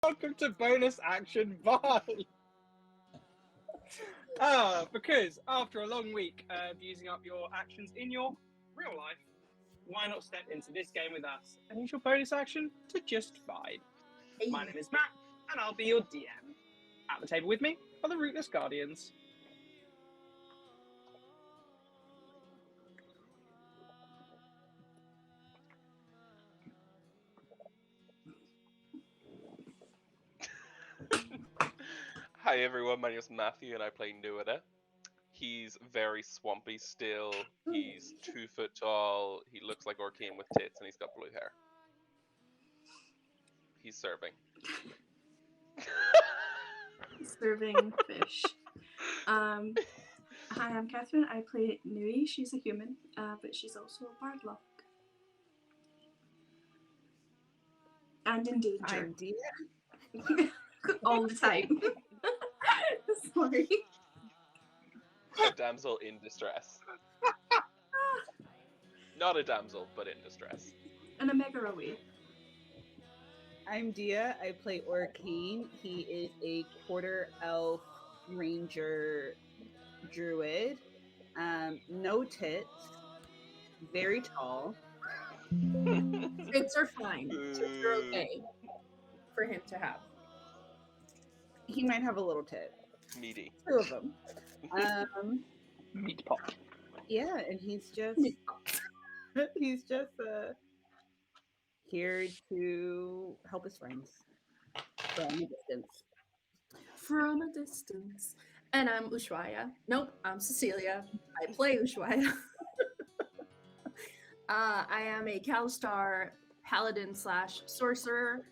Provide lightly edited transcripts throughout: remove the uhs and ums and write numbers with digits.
Welcome to bonus action. Bye. Because after a long week of using up your actions in your real life, why not step into this game with us and use your bonus action to just vibe? Hey. My name is Matt, and I'll be your DM. At the table with me are the Rootless Guardians. Hi everyone, my name is Matthew and I play Nuada. He's very swampy still, he's 2 foot tall, he looks like Orcane with tits, and he's got blue hair. He's serving. Serving fish. Hi, I'm Catherine. I play Nui. She's a human, but she's also a Larloch. And in danger. I'm Dia. All the time. Sorry. A damsel in distress. Not a damsel, but in distress. And a mega away. I'm Dia. I play Orcane. He is a quarter elf ranger druid. No tits. Very tall. Tits are fine. Tits are okay for him to have. He might have a little tit. Meaty. 2 of them. Meat pot. Yeah, and he's just here to help his friends from a distance. From a distance. And I'm Ushuaia. Nope, I'm Cecilia. I play Ushuaia. I am a Kalistar paladin / sorcerer.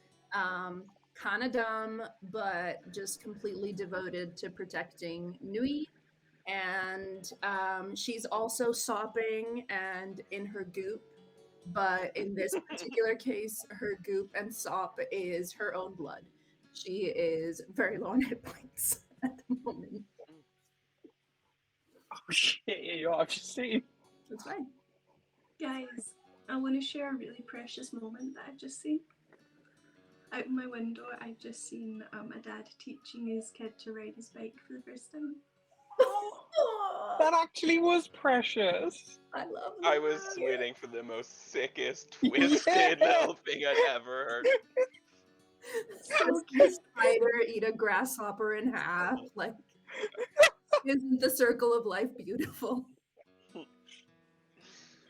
Kind of dumb, but just completely devoted to protecting Nui. And she's also sopping and in her goop. But in this particular case, her goop and sop is her own blood. She is very low on hit points at the moment. Oh shit, yeah, you are. I've just seen. That's fine. Guys, I want to share a really precious moment that I've just seen. Out my window, I've just seen a dad teaching his kid to ride his bike for the first time. That actually was precious. I love I was waiting for the most sickest, twisted little thing I'd ever heard. A spider eat a grasshopper in half. Like, isn't the circle of life beautiful?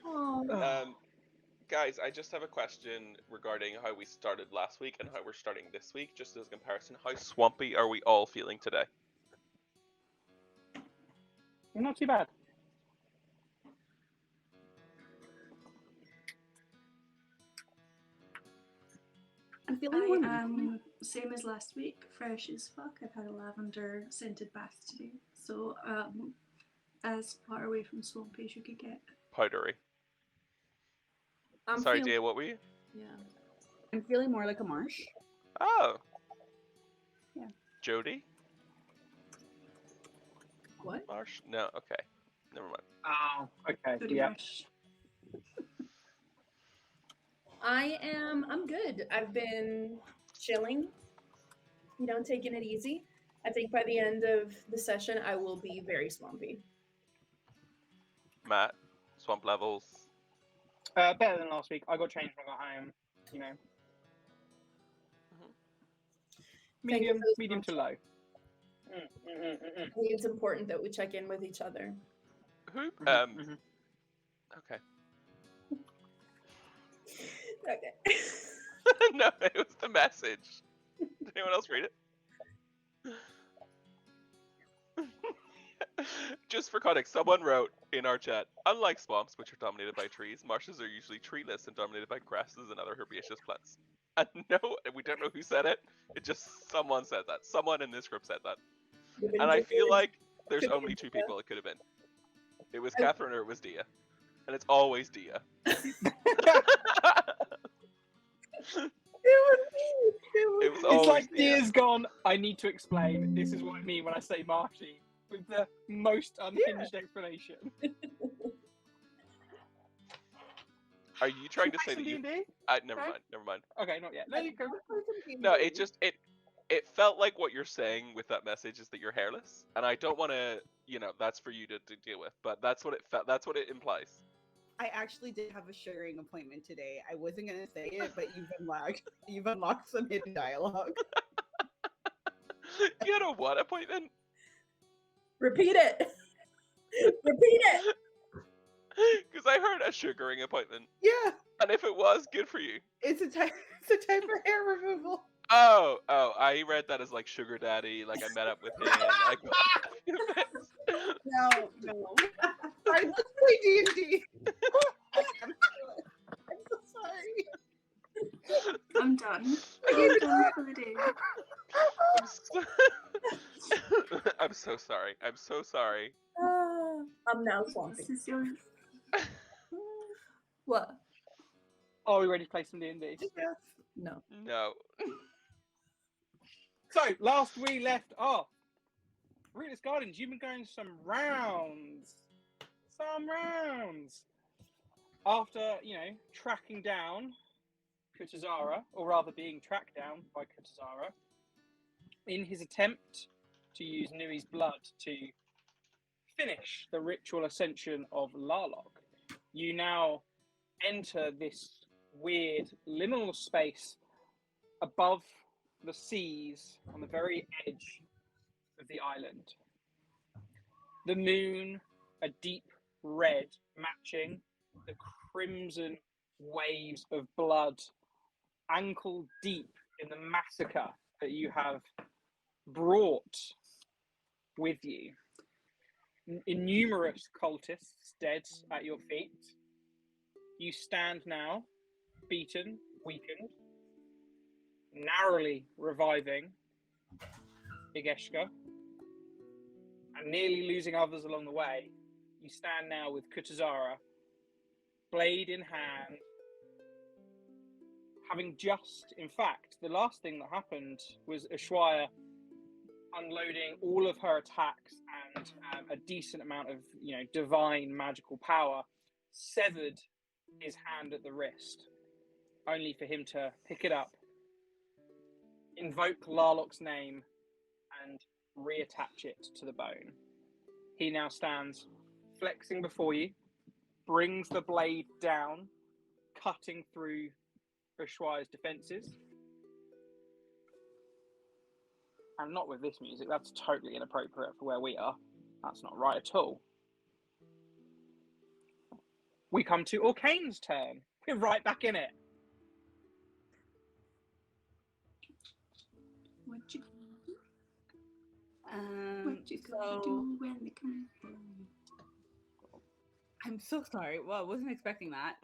Um, guys, I just have a question regarding how we started last week and how we're starting this week, just as a comparison. How swampy are we all feeling today? Not too bad. I'm feeling I warm. am same as last week, fresh as fuck. I've had a lavender scented bath today, so as far away from swampy as you could get. Powdery. I'm Sorry, feeling- Dia, what were you? Yeah. I'm feeling more like a marsh. Oh. Yeah. Jody? What? Marsh? No, okay. Never mind. Oh, okay. Pretty Yeah. fresh. I'm good. I've been chilling, taking it easy. I think by the end of the session, I will be very swampy. Matt? Swamp levels? Better than last week. I got changed when I got home. Thank you Medium, for this medium to low. I think it's important that we check in with each other. Who? Mhm. Okay. Okay. No, it was the message. Did anyone else read it? Just for context, someone wrote in our chat, unlike swamps, which are dominated by trees, marshes are usually treeless and dominated by grasses and other herbaceous plants. And no, we don't know who said it. It just, someone said that. Someone in this group said that. And I feel like there's only 2 people it could have been. It was Catherine or it was Dia. And it's always Dia. It was It's always like Dia. Dia's gone, I need to explain. This is what I mean when I say marshy. With the most unhinged explanation. Are you trying to say that D&D? you... never mind. Okay, not yet. No, you go. No, it just... It felt like what you're saying with that message is that you're hairless, and I don't want to, that's for you to deal with. But that's what it felt. That's what it implies. I actually did have a sugaring appointment today. I wasn't gonna say it, but you've unlocked some hidden dialogue. You had a what appointment? Repeat it. Repeat it. Because I heard a sugaring appointment, Yeah, and if it was, good for you. it's a type of hair removal. Oh, I read that as like sugar daddy. Like I met up with him. Like, No. Alright, let's play D&D. I'm so sorry. I'm done. I'm done for the day. I'm so sorry. I'm so sorry. I'm now swamping. This is your. What? Are we ready to play some D&D? Yes. No. No. So, last we left off, Rootless Guardians, you've been going some rounds. After, tracking down Kutuzara, or rather being tracked down by Kutuzara, in his attempt to use Nui's blood to finish the ritual ascension of Larloch, you now enter this weird liminal space above the seas on the very edge of the island. The moon, a deep red, matching the crimson waves of blood ankle deep in the massacre that you have brought with you. Innumerous cultists dead at your feet. You stand now, beaten, weakened, narrowly reviving Igeshka, and nearly losing others along the way. You stand now with Kutuzara, blade in hand, having just, in fact, the last thing that happened was Ushuaia unloading all of her attacks and a decent amount of, divine magical power, severed his hand at the wrist, only for him to pick it up, invoke Larloch's name, and reattach it to the bone. He now stands flexing before you, brings the blade down, cutting through Ushuaia's defenses. And not with this music, that's totally inappropriate for where we are. That's not right at all. We come to Orkane's turn. We're right back in it. What you So do when they come? I'm so sorry. Well, I wasn't expecting that.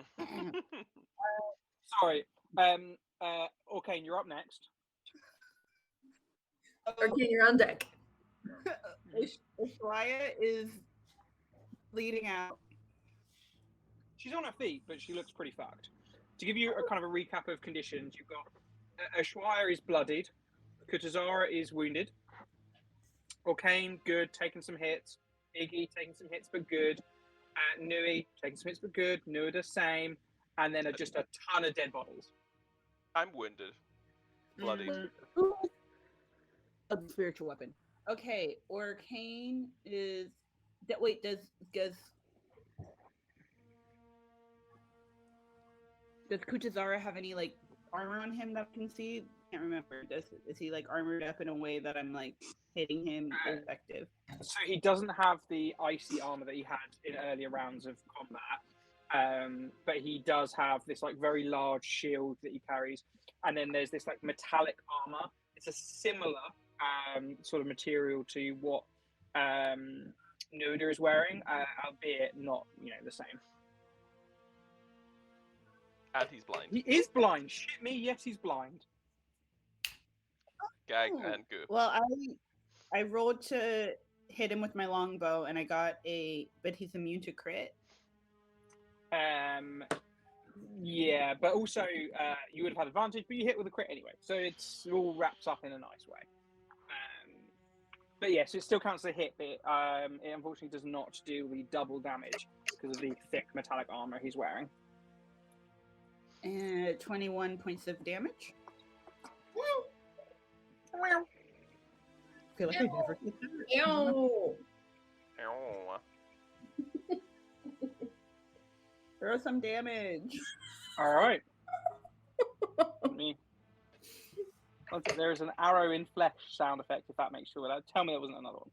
Sorry. Orkane, you're up next. Okay, you're on deck. Ushuaia is bleeding out. She's on her feet, but she looks pretty fucked. To give you a kind of a recap of conditions, you've got Ushuaia is bloodied, Kutuzara is wounded, Orkane, good, taking some hits, Iggy taking some hits but good, Nui taking some hits but good, Nua the same, and then just a ton of dead bodies. I'm wounded. Bloody. A spiritual weapon. Okay, Orkane is. Wait, does Kutuzara have any armor on him that I can see? Can't remember. Is he armored up in a way that I'm hitting him effective? So he doesn't have the icy armor that he had in earlier rounds of combat, but he does have this very large shield that he carries, and then there's this metallic armor. It's a similar sort of material to what Nuda is wearing, albeit not the same. And he's blind. He is blind. Shit me, yes, he's blind. Gag and goo. Well, I rolled to hit him with my longbow, and I got but he's immune to crit. Yeah, but also you would have had advantage, but you hit with a crit anyway, so it all wraps up in a nice way. But yes, it still counts as a hit, but it unfortunately does not do the double damage because of the thick metallic armor he's wearing. And 21 points of damage. Woo! I feel like I never did that. Ew. Ow. Throw some damage. All right. Me. There's an arrow in flesh sound effect. If that makes sure that. Tell me there wasn't another one.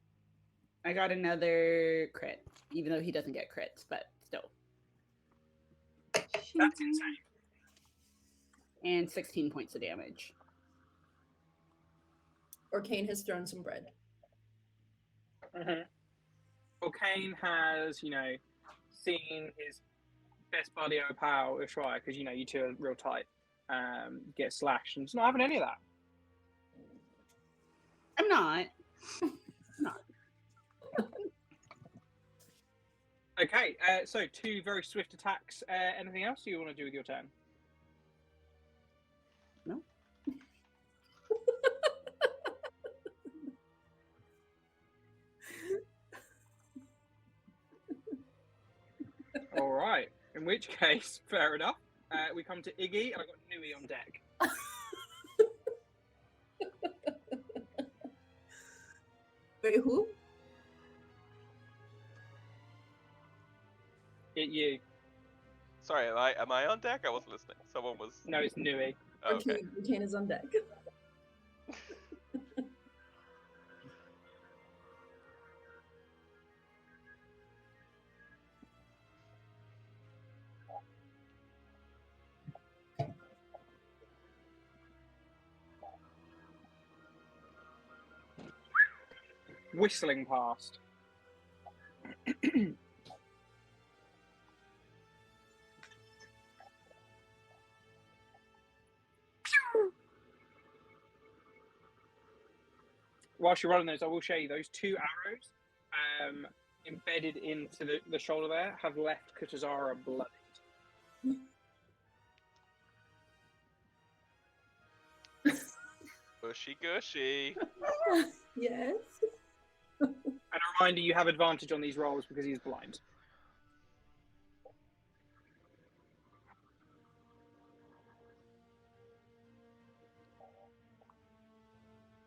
I got another crit, even though he doesn't get crits, but still. That's insane. And 16 points of damage. Orcane has thrown some bread. Orcane has, seen his best buddy Opal Ushuaia, because you two are real tight, get slashed, and he's not having any of that. I'm not. Okay, so 2 very swift attacks. Anything else you want to do with your turn? No. All right. In which case, fair enough. We come to Iggy, and I've got Nui on deck. Wait, who? You. Sorry, am I on deck? I wasn't listening. Someone was. No, it's Nui. Oh, okay. Orcane is on deck. Whistling past. Whilst you're running those, I will show you those 2 arrows embedded into the shoulder there have left Kutuzara bloodied. Gushy gushy. Yes. And a reminder, you have advantage on these rolls because he's blind.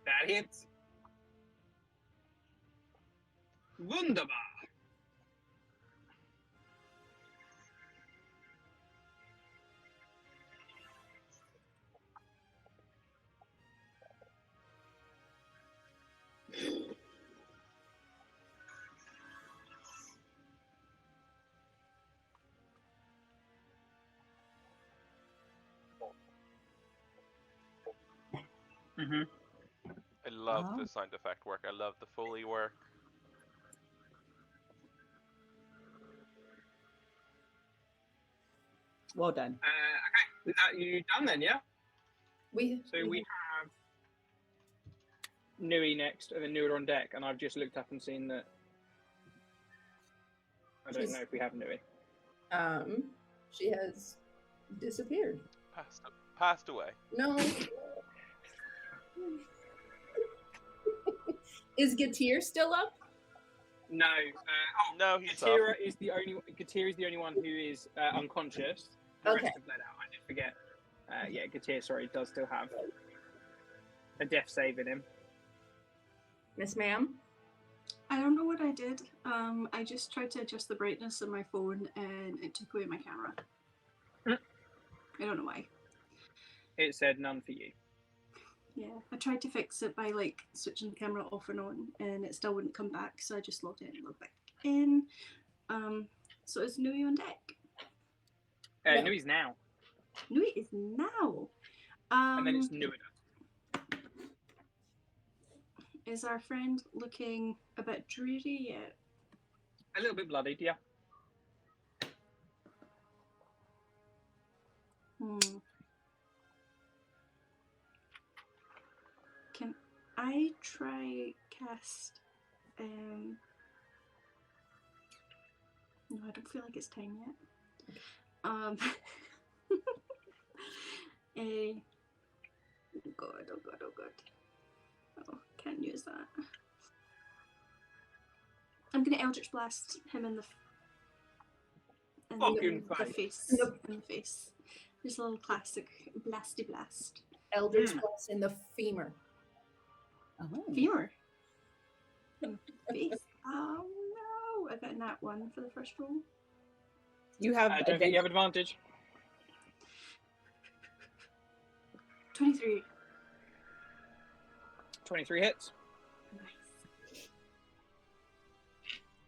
That hits. Wunderbar. I love Wow. the sound effect work. I love the Foley work. Well done. Okay, is that you done then? Yeah. We have Nui next, and then Nui on deck, and I've just looked up and seen that. I don't know if we have Nui. She has disappeared. Passed away. No. Is Gatir still up? No. No, he's up. Gatira is the only one who is unconscious. The Okay. rest have bled out. I did forget. Gatir, sorry, does still have a death save in him. Miss Ma'am? I don't know what I did. I just tried to adjust the brightness of my phone and it took away my camera. I don't know why. It said none for you. Yeah, I tried to fix it by like switching the camera off and on, and it still wouldn't come back. So I just logged it and logged back in. So it's Nui on deck. Yeah. Nui's now, Nui is now. and then it's Nuida. Is our friend looking a bit dreary yet? A little bit bloodied, yeah. Can I try cast? No, I don't feel like it's time yet. Oh god, oh god, oh god. Oh, can't use that. I'm gonna Eldritch Blast him in the Fucking face. In the face. Just a little classic blasty blast. Eldritch Blast in the femur. Oh. femur. And face. Oh no! I got a nat 1 for the first roll. You have I don't think you have advantage. 23. 23 hits. Nice.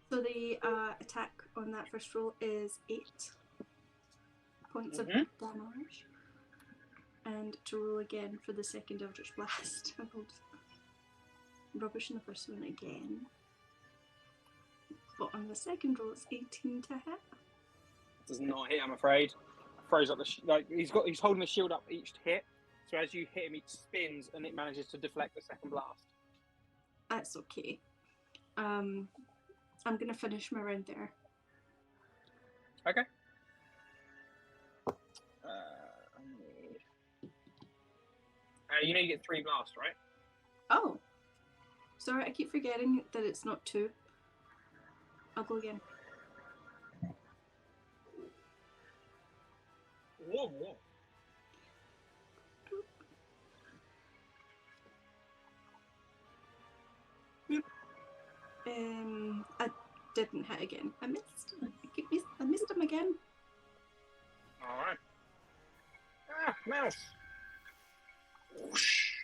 So the attack on that first roll is 8 points of damage. And to roll again for the second Eldritch Blast. I rolled rubbish in the first one again. But on the second roll, it's 18 to hit. Does not hit, I'm afraid. Throws up the he's holding the shield up each hit. So as you hit him, he spins and it manages to deflect the second blast. That's okay. I'm gonna finish my round there. Okay. You know you get 3 blasts, right? Oh! Sorry, I keep forgetting that it's not 2. I'll go again. Whoa. I didn't hit again. I missed. I missed him again. Alright. Ah, mouse! Whoosh.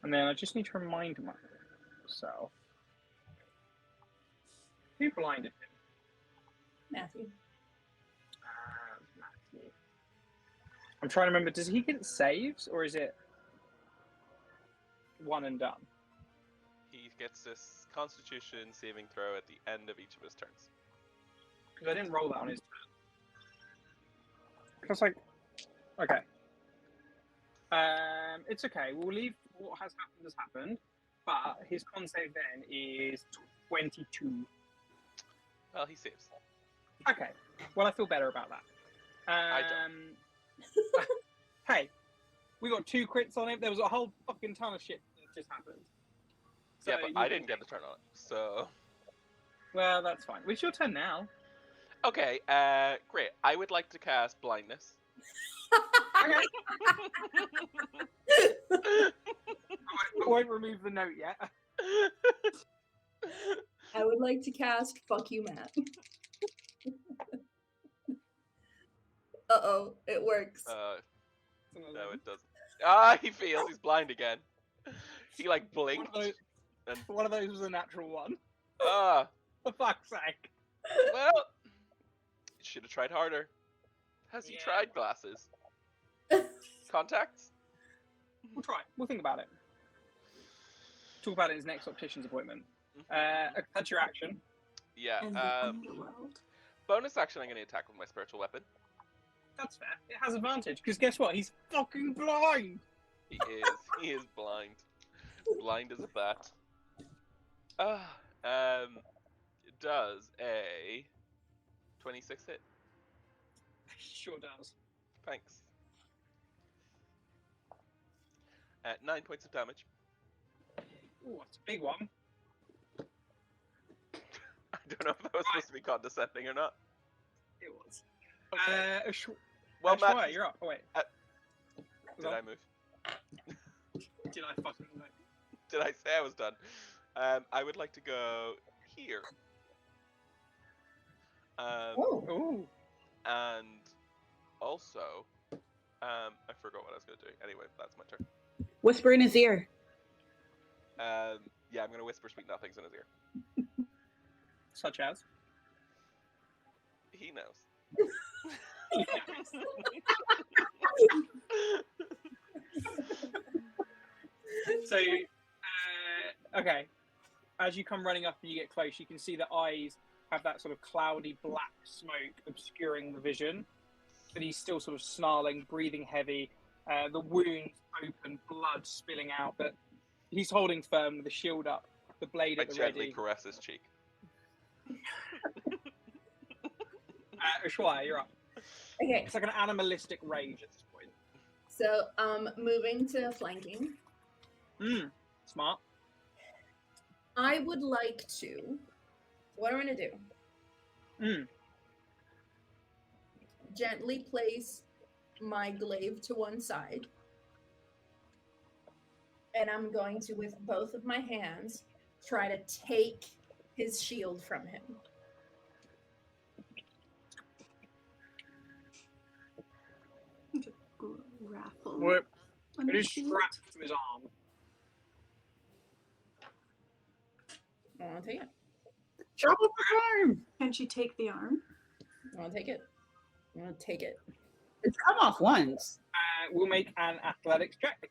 And then I just need to remind myself. Who blinded him? Matthew. Matthew. I'm trying to remember, does he get saves or is it one and done? He gets this Constitution saving throw at the end of each of his turns. Because I didn't roll that on his turn. Because like, okay. It's okay. We'll leave what has happened. But his con save then is 22. Well, he saves. Okay. Well, I feel better about that. I don't. Hey, we got 2 crits on him. There was a whole fucking ton of shit that just happened. So Yeah, but I didn't get the turn on it, so... Well, that's fine. It's your turn now. Okay, great. I would like to cast Blindness. Okay. I won't remove the note yet. I would like to cast Fuck You, Matt. Uh-oh, it works. No, it doesn't. Ah, he fails. He's blind again. He, like, blinked. One of those was a natural one. Ah, For fuck's sake. well, should have tried harder. Has he tried glasses? Contacts? We'll try. We'll think about it. Talk about it in his next optician's appointment. That's your action. Yeah. In the underworld. Bonus action, I'm going to attack with my spiritual weapon. That's fair. It has advantage, because guess what? He's fucking blind! He is. He is blind. Blind as a bat. Does a 26 hit? Sure does. Thanks. 9 points of damage. Ooh, that's a big one. I don't know if that was supposed to be condescending or not. It was. Okay. Well, Matt, Matt, you're up. Oh, wait. Did I move? Did I fucking move? Did I say I was done? I would like to go here. Ooh. And also, I forgot what I was going to do. Anyway, that's my turn. Whisper in his ear. Yeah, I'm going to whisper sweet nothings in his ear. Such as? He knows. So, okay. As you come running up and you get close, you can see the eyes have that sort of cloudy black smoke obscuring the vision. But he's still sort of snarling, breathing heavy, the wounds open, blood spilling out. But he's holding firm with the shield up, the blade at the gently ready. caress his cheek. Ushuaia, you're up. Okay, It's like an animalistic rage at this point. so moving to flanking. Smart. I would like to. What I'm gonna do? Gently place my glaive to one side. and I'm going to, with both of my hands, try to take his shield from him. Grapple. What? on It the is shield. strapped to his arm. I want to take it. Drop the arm. Can she take the arm? I want to take it. I want to take it. It's come off once. We'll make an athletics check.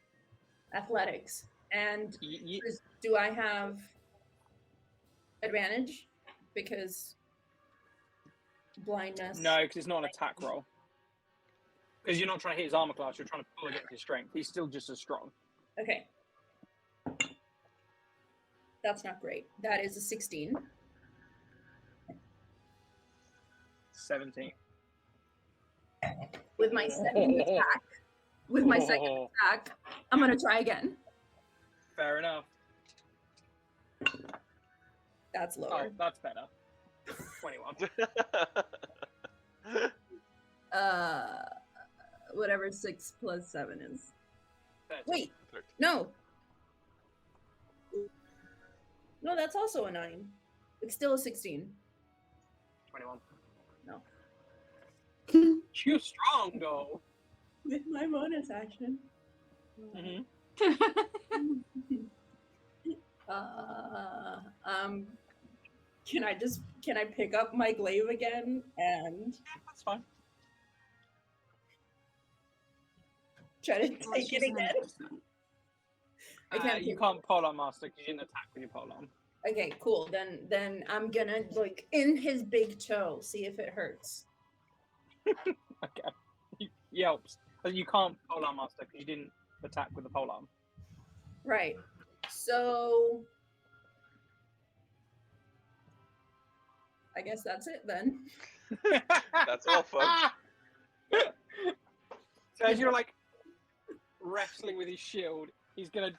Athletics. And Y- do I have advantage? Because blindness. No, because it's not an attack roll. Because you're not trying to hit his armor class, you're trying to pull against his strength. He's still just as strong. Okay. That's not great. That is a 16. 17. With my second attack. With my second attack, I'm gonna try again. Fair enough. That's Oh, lower. that's better. 21. Whatever 6 plus 7 is. 13. Wait, no. No, that's also a 9. It's still a 16. 21. No. You're strong, though. With my bonus action. Mm-hmm. Can I pick up my glaive again and That's fine. try to take it again? I can't. You can't polearm master because you didn't attack with your polearm. Okay, cool. Then I'm gonna like in his big toe, see if it hurts. Okay. He helps. But you can't polearm master because you didn't attack with the polearm. Right. So I guess that's it then. That's all, folks. So as you're like wrestling with his shield, he's gonna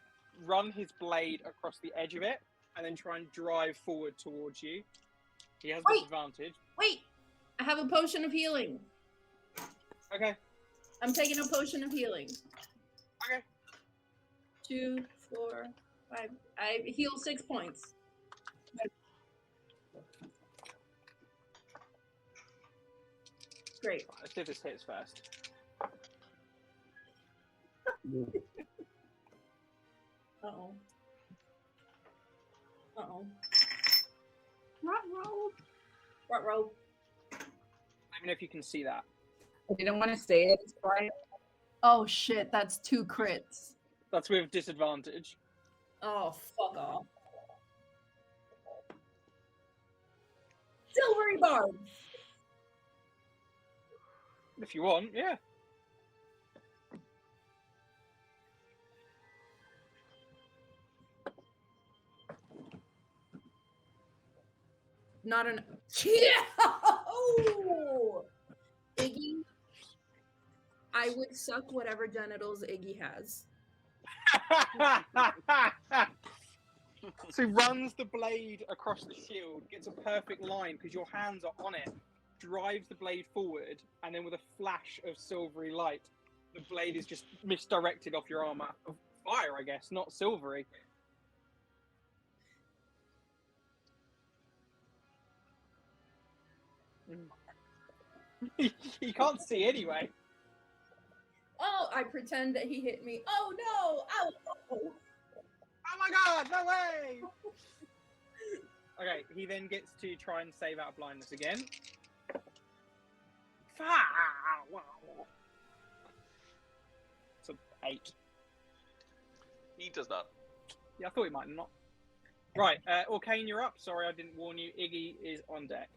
run his blade across the edge of it and then try and drive forward towards you. He has Wait. disadvantage. Wait, I have a potion of healing. Okay. I'm taking a potion of healing. Okay. 2, 4, 5. I heal 6 points. Great. Let's see if this hits first. Uh-oh. Uh-oh. Roll. Roll. Let me know if you can see that. I didn't want to say it. It's fine. Oh shit, that's 2 crits. That's with disadvantage. Oh, fuck off. Silvery barb. If you want, yeah. Not an. Yeah! Oh! Iggy. I would suck whatever genitals Iggy has. So he runs the blade across the shield, gets a perfect line because your hands are on it, drives the blade forward, and then with a flash of silvery light, the blade is just misdirected off your armor. Of fire, I guess, not silvery. He can't see anyway. Oh, I pretend that he hit me. Oh no! Ow! Oh. Oh my god, no way! Okay, he then gets to try and save out of blindness again. It's an 8. He does not. Yeah, I thought he might not. Right, Orkane, you're up. Sorry, I didn't warn you. Iggy is on deck.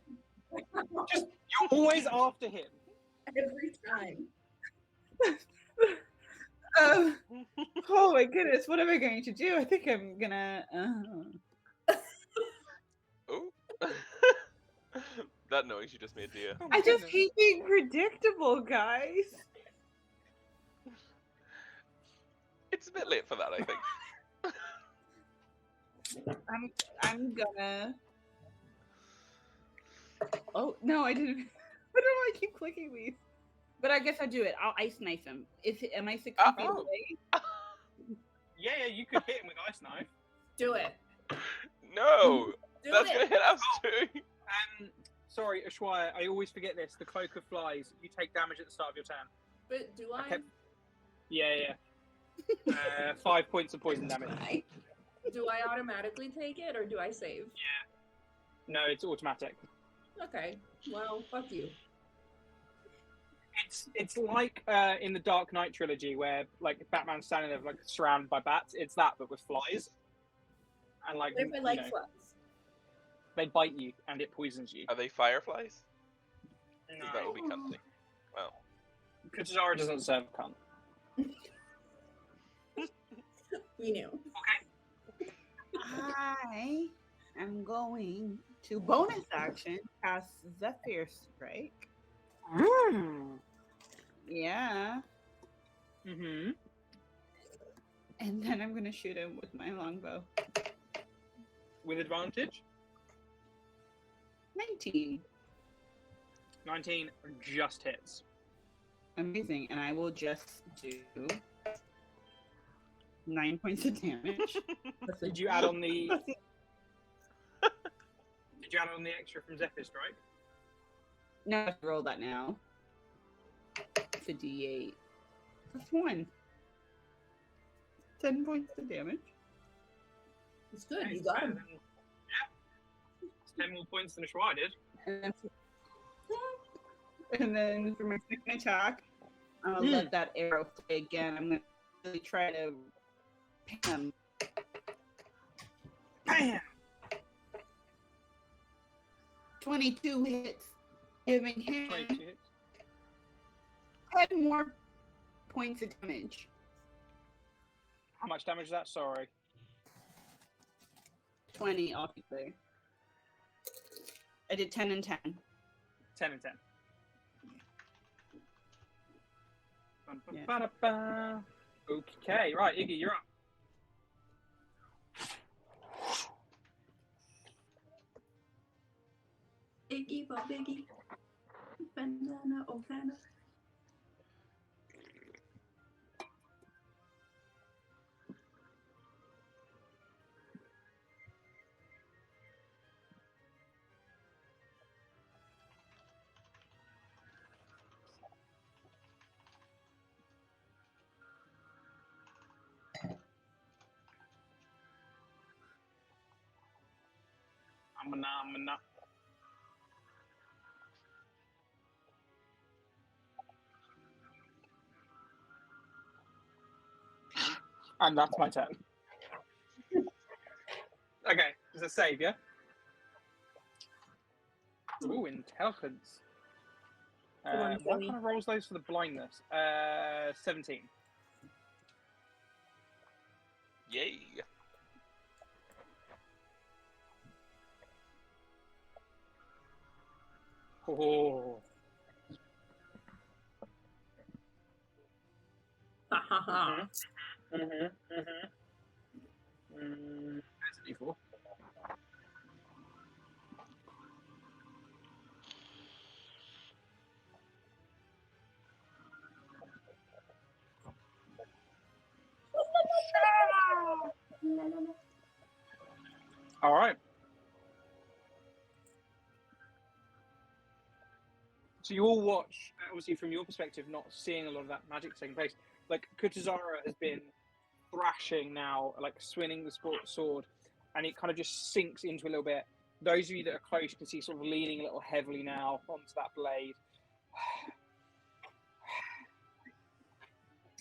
Just, you're always after him. Every time. Oh my goodness, what am I going to do? I think I'm gonna. Oh. That noise you just made, Dia. Oh my I just goodness. hate being predictable, guys. It's a bit late for that, I think. I'm gonna. Oh no, I didn't. I don't know why I keep clicking these. But I guess I do it. I'll ice knife him. Am I 6 feet Oh. away? Yeah, you could hit him with Ice Knife. Do it. No! Do That's it. gonna hit us too! Sorry, Ashwaya, I always forget this. The Cloak of Flies, you take damage at the start of your turn. But do I? Okay. Yeah. 5 points of poison damage. Do I automatically take it, or do I save? No, it's automatic. Okay. Well, fuck you. It's like in the Dark Knight trilogy where like Batman's standing there like surrounded by bats. It's that, but with flies. And like, What if I like flies? they bite you and it poisons you. Are they fireflies? No. That would be cunty. Well. Kutuzara doesn't serve cunt. We knew. I am going to bonus action cast Zephyr Strike. Yeah. Mm-hmm. And then I'm gonna shoot him with my longbow. With advantage? 19. 19 just hits. Amazing. And I will just do 9 points of damage. Did you add on the Did you add on the extra from Zephyr Strike? No, I have to roll that now. It's a D8. Plus 1. 10 points of damage. It's good. You got him. Yeah. It's 10 more points than Ashwaya did. And then for my second attack, I'll let that arrow fly again. I'm going to really try to pam. Bam! 22 hits, giving him 22 hits. 10 more points of damage. How much damage is that? Sorry. 20 altogether. I did 10 and 10. 10 and 10. Yeah. Ba-da-ba. Okay, right, Iggy, you're up. Iggy Bob Iggy. Banana O'Hana. I'm gonna. And that's my turn. Okay, there's a save, yeah? Ooh, intelligence. What kind of rolls those for the blindness? 17. Yay! Oh. Ha ha ha. That's a D4. All right. So you all watch, obviously from your perspective, not seeing a lot of that magic taking place. Like Kutuzara has been thrashing now, like swinging the sword, and it kind of just sinks into a little bit. Those of you that are close can see sort of leaning a little heavily now onto that blade.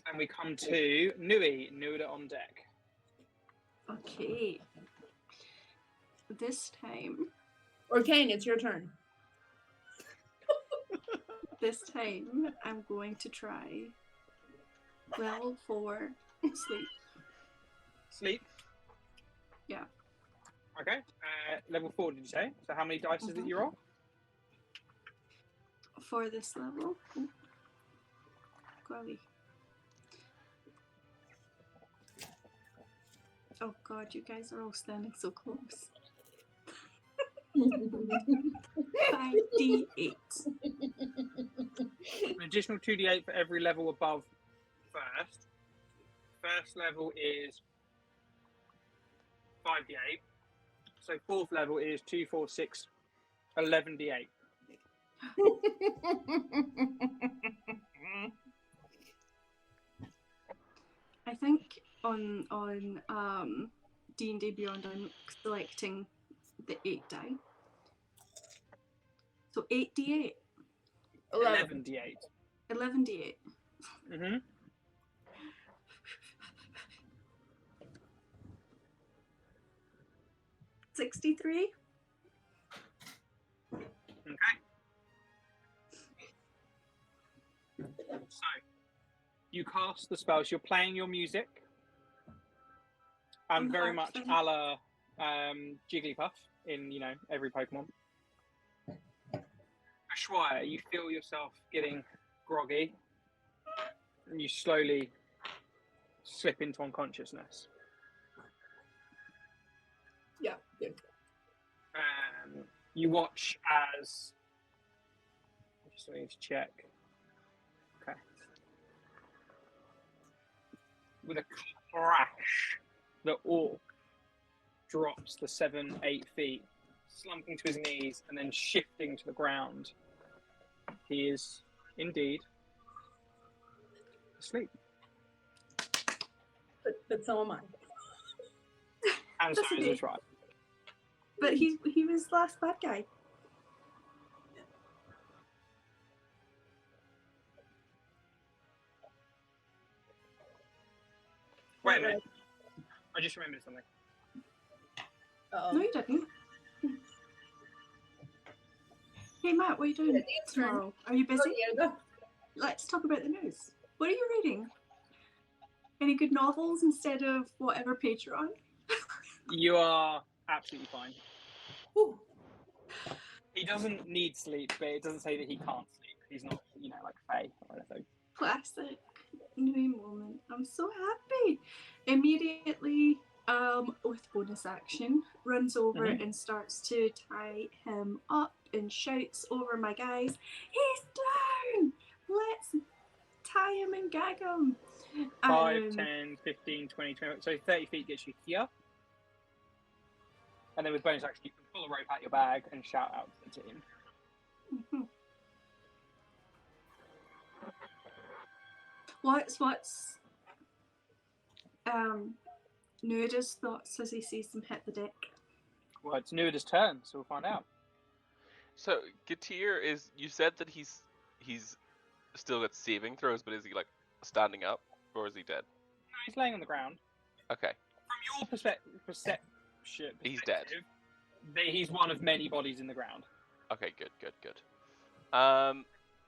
And we come to Nui, Nuda on deck. Okay. This time, Or Kane, it's your turn. I'm going to try level 4 sleep. Sleep? Yeah. Okay. Level 4, did you say? So how many dice is it you roll? For this level. Ooh. Golly. Oh god, you guys are all standing so close. 5d8. An additional 2d8 for every level above first. first level is 5d8. So fourth level is 2, 4, 6, 11d8. I think on D&D Beyond, I'm selecting the 8 die. So 8d8, 11d8. 11d8. Mm-hmm. 63. Okay. So, you cast the spells. You're playing your music, and On very harp much then. a la Jigglypuff in every Pokemon. Ashwaya, you feel yourself getting groggy, and you slowly slip into unconsciousness. Yeah, good. You watch as. I just need to check. Okay. With a crash, the orc drops the 7-8 feet, slumping to his knees and then shifting to the ground. He is indeed asleep. But so am I. And so That's is okay. his right. But he was last bad guy. Wait a minute. I just remembered something. Uh-oh. No, you didn't. Hey Matt, what are you doing It's turn. tomorrow? Are you busy? Oh, yeah, go. Let's talk about the news. What are you reading? Any good novels instead of whatever page you're on? You are absolutely fine. Whew. He doesn't need sleep, but it doesn't say that he can't sleep. He's not, like Faye or anything. Classic new moment. I'm so happy. Immediately, with bonus action, runs over and starts to tie him up and shouts over my guys, "He's down! Let's tie him and gag him." 5, 10, 15, 20, 20. So 30 feet gets you here. And then with bonus action, you can pull a rope out your bag and shout out to the team. Mhm. What's Nuda's thoughts as he sees them hit the deck? Well, it's Nuda's turn, so we'll find out. So Gatir is. You said that he's still got saving throws, but is he like standing up or is he dead? No, he's laying on the ground. Okay. From your perception, He's dead. He's one of many bodies in the ground. Okay, good.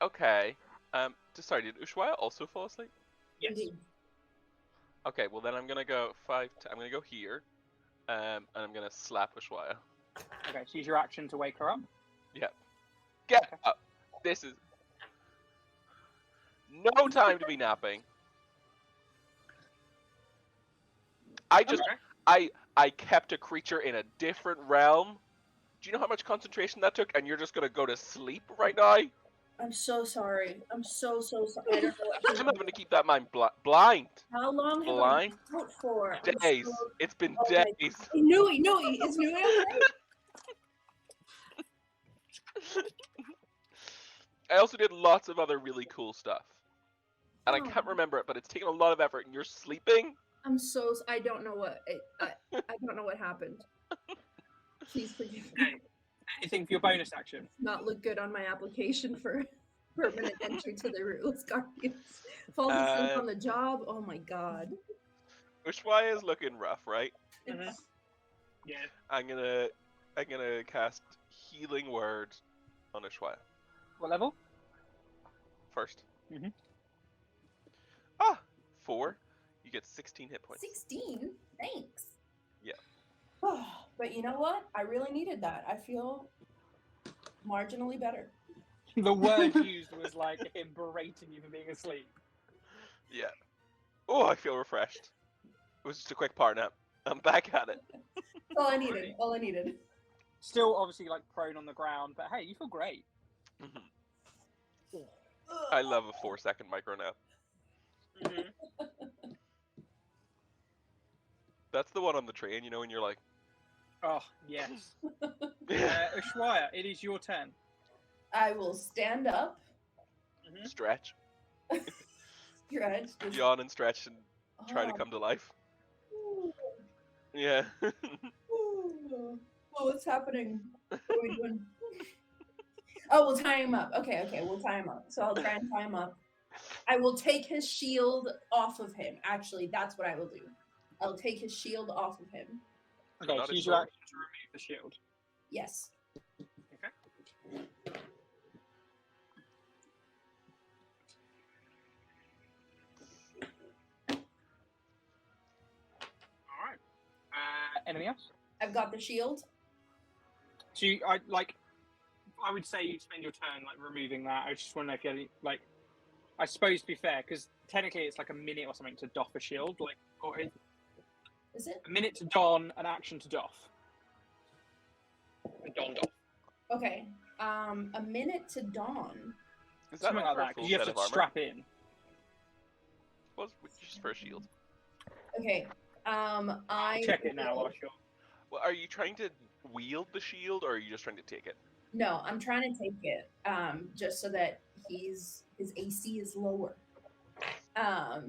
Okay. Sorry, did Ushuaia also fall asleep? Yes. Indeed. Okay, well then I'm gonna go I'm gonna go here, and I'm gonna slap Ushuaia. Okay, so use your action to wake her up. Yep. Get up. This is no time to be napping. I kept a creature in a different realm. Do you know how much concentration that took? And you're just gonna go to sleep right now? I'm so sorry. I'm so sorry. I don't know what I'm having to keep that mind blind. How long have Blind? I been out for? Days. So... It's been Oh days. Nui, is Nui okay? I also did lots of other really cool stuff. And I Oh. can't remember it, but it's taken a lot of effort and you're sleeping? I don't know what I don't know what happened. Please forgive me. Okay. Anything for your bonus action? Not look good on my application for permanent entry to the Rootless Guardians. Falls asleep on the job. Oh my god. Ushuaia is looking rough, right? Mm-hmm. Yeah. I'm gonna cast Healing Word on Ushuaia What level? first. Mhm. 4. You get 16 hit points. 16? Thanks. Yeah. But you know what? I really needed that. I feel marginally better. The word used was like him berating you for being asleep. Yeah. Oh, I feel refreshed. It was just a quick power nap. I'm back at it. All I needed. All I needed. Still, obviously, like prone on the ground, but hey, you feel great. I love a 4-second micro nap. Mm-hmm. That's the one on the train, you know, and you're like, Oh, yes. Ushuaia, it is your turn. I will stand up, stretch, stretch, just, yawn and stretch and try to oh, come to life. ooh, Yeah. ooh. Oh, what's happening? What are we doing? Oh, we'll tie him up. Okay, we'll tie him up. So I'll try and tie him up. I will take his shield off of him. Actually, that's what I will do. I'll take his shield off of him. Okay, Not so his use your sword. action to remove the shield. Yes. Okay. All right. Anything else? I've got the shield. So I would say you spend your turn like removing that. I just want to know if you had any, like, I suppose to be fair, because technically it's like a minute or something to doff a shield, like, or Is it? a minute to don, an action to doff. A don doff. Okay. A minute to dawn. Is that Something not like for a that, full because you have set to of armor? strap in. Was just for a shield. Okay. I Check it now, I'll sure. Well, are you trying to wield the shield, or are you just trying to take it? No, I'm trying to take it. Just so that his AC is lower. I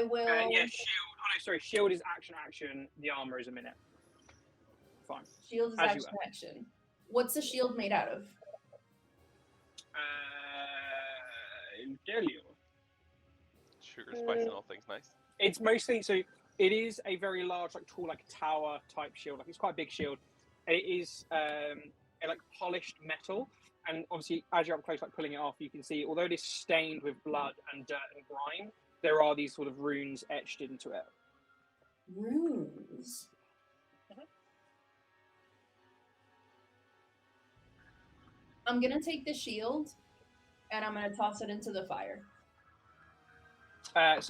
will. Yeah, shield. Oh no, sorry. Shield is action. The armor is a minute. Fine. Shield is As you action. What's the shield made out of? Imperial. Sugar, spice, and all things nice. It's mostly so. It is a very large, like tall, like tower type shield. Like it's quite a big shield. And it is a, like polished metal. And obviously, as you're up close, like pulling it off, you can see, although it is stained with blood and dirt and grime, there are these sort of runes etched into it. Runes. I'm gonna take the shield, and I'm gonna toss it into the fire. This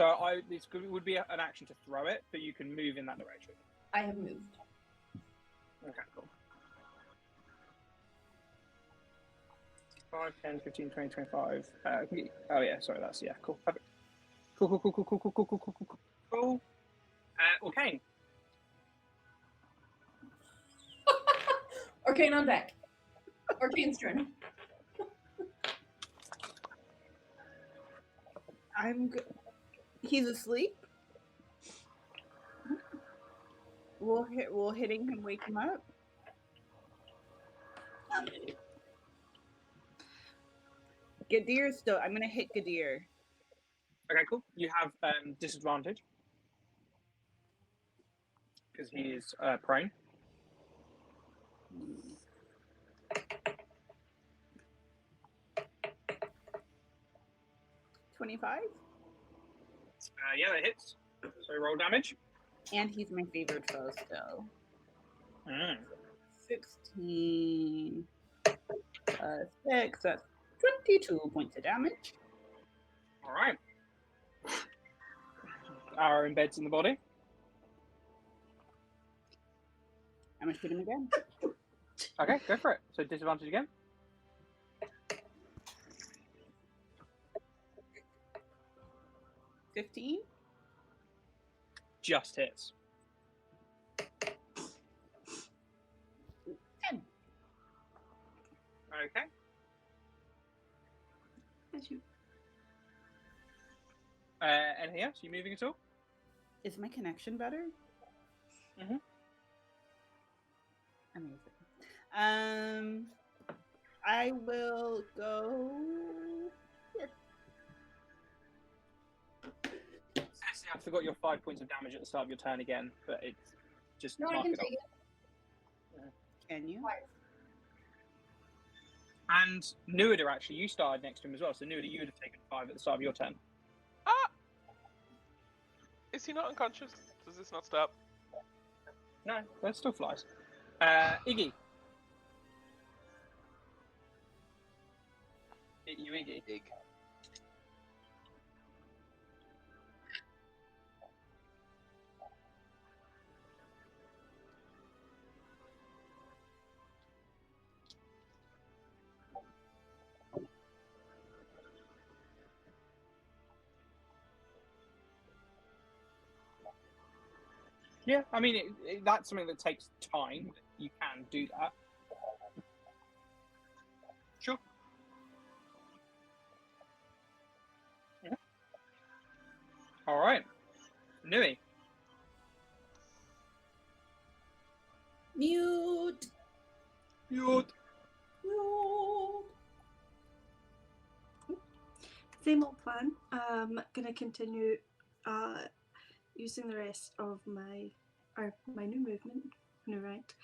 would be an action to throw it, but you can move in that direction. I have moved. Okay, cool. 5, 10, 15, 20, 25. Oh yeah, sorry, that's cool. Perfect. Cool. Arcane. Arcane on deck. Arcane's turn. He's asleep. Will hitting him wake him up? Gadir still. I'm gonna hit Gadir. Okay, cool. You have disadvantage because he is prone. $25. Yeah, that hits. So roll damage. And he's my favorite foe still. 16 6. That's 22 points of damage. All right. Arrow embeds in the body. I'm gonna shoot him again. Okay, go for it. So disadvantage again. 15. Just hits. 10. Okay. Anything else? You moving at all? Is my connection better? Mhm. Amazing. I will go here. I forgot your 5 points of damage at the start of your turn again, but it's just No, I mark can it take off. it. Can you? And Nuida, actually, you started next to him as well, so Nuida, you would have taken 5 at the start of your turn. Ah! Is he not unconscious? Does this not stop? No, that still flies. Iggy. Hit you, Iggy. Ig. Yeah, I mean, that's something that takes time. You can do that. Sure. Yeah. All right. Nui. Mute. Mute. Same old plan. Gonna continue using the rest of my new movement, new right,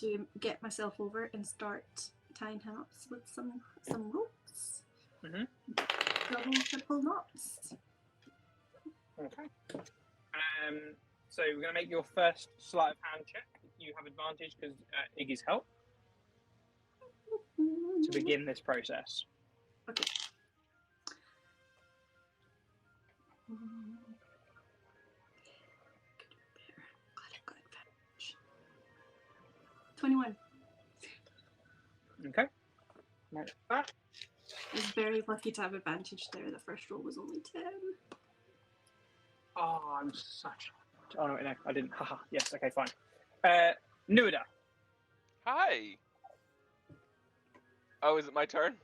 to get myself over and start tying him up with some ropes. Double, triple knots. Okay. So we're going to make your first sleight of hand check. You have advantage because Iggy's help to begin this process. Okay. 21. Okay. Like that. I was very lucky to have advantage there. The first roll was only 10. Oh, I'm such. Oh no, I didn't. Haha. Yes. Okay. Fine. Nuida. Hi. Oh, is it my turn?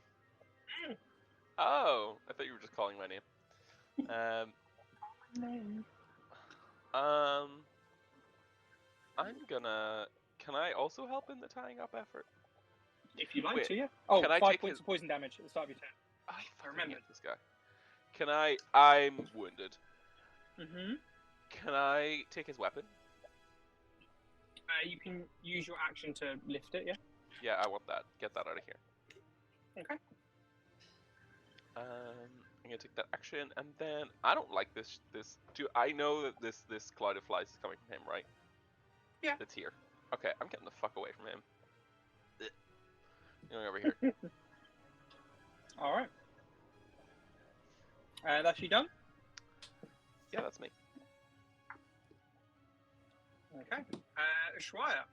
Oh, I thought you were just calling my name. I'm gonna. Can I also help in the tying up effort? If you like Wait, to, yeah. Oh, can I 5 take points of poison damage at the start of your turn. I remember. remember this guy. Can I? I'm wounded. Mm-hmm. Can I take his weapon? You can use your action to lift it, yeah? Yeah, I want that. Get that out of here. Okay. I'm gonna take that action, and then I don't like this. Do I know that this cloud of flies is coming from him, right? Yeah. It's here. Okay, I'm getting the fuck away from him. Going over here. All right. That's you done? Yeah, that's me. Okay. Shwaya.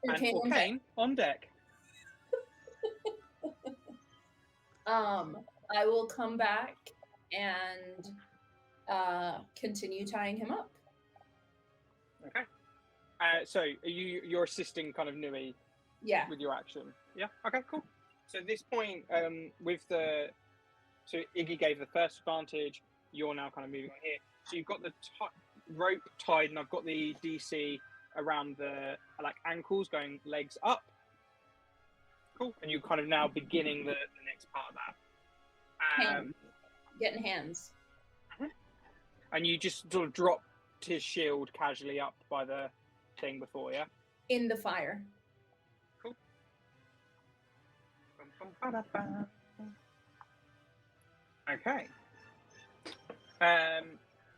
Arcane And Orcane on deck. I will come back and continue tying him up. Okay. So you're assisting kind of Nui Yeah. with your action. Yeah. Okay. Cool. So at this point, so Iggy gave the first advantage. You're now kind of moving on here. So you've got the rope tied, and I've got the DC around the ankles, going legs up. Cool. And you're kind of now beginning the next part of that. Hands. Getting hands. And you just sort of dropped his shield casually up by the thing before, yeah? In the fire. Cool. Okay.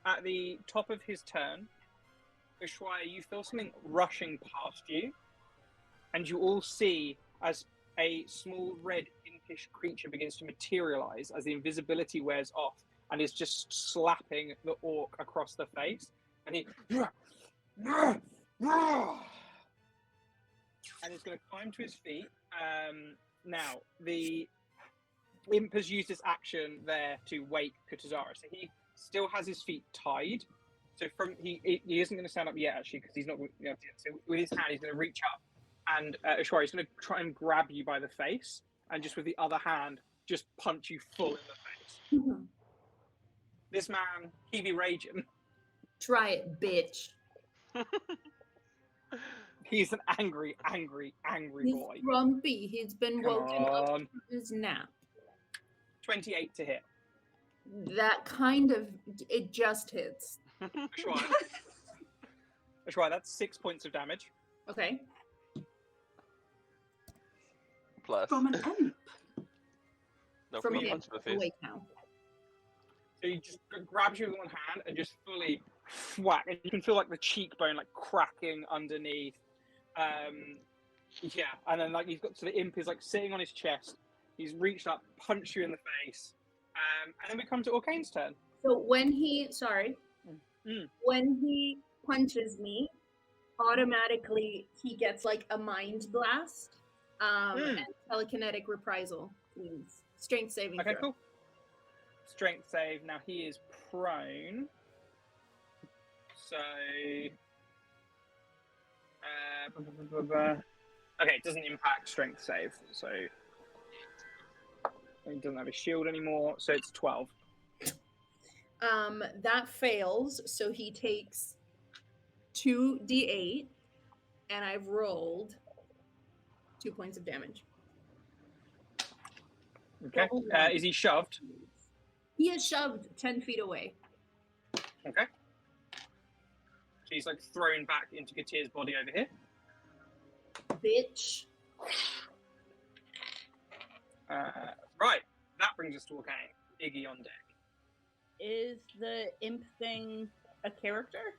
At the top of his turn, Ushuaia, you feel something rushing past you, and you all see as a small red impish creature begins to materialize as the invisibility wears off and is just slapping the orc across the face, and he and he's going to climb to his feet. Now the imp has used his action there to wake Kutuzara, so he still has his feet tied. So he isn't going to stand up yet, actually, because he's not. So with his hand, he's going to reach up, and Ashwari, he's going to try and grab you by the face, and just with the other hand, just punch you full in the face. This man, he be raging. Try it, bitch. He's an angry He's boy. grumpy. He's been woken up on. from his nap. 28 to hit. That kind of, it just hits. Ashwari, that's 6 points of damage. Okay. Plus. From an imp. No, From from an a punch to the face. awake now. So he just grabs you with one hand and just fully whack, and you can feel like the cheekbone cracking underneath. Yeah, and then he's got, so the imp is sitting on his chest. He's reached up, punched you in the face, and then we come to Orcane's turn. So when he punches me, automatically he gets a mind blast, and telekinetic reprisal means strength saving throw. Okay, cool. Strength save. Now he is prone. So, okay, it doesn't impact strength save, so he doesn't have a shield anymore. So it's 12. That fails, so he takes 2d8, and I've rolled 2 points of damage. Okay. Is he shoved? He is shoved 10 feet away. Okay. So he's like thrown back into Gatir's body over here. Bitch. Right. That brings us to Arcane. Iggy on deck. Is the imp thing a character?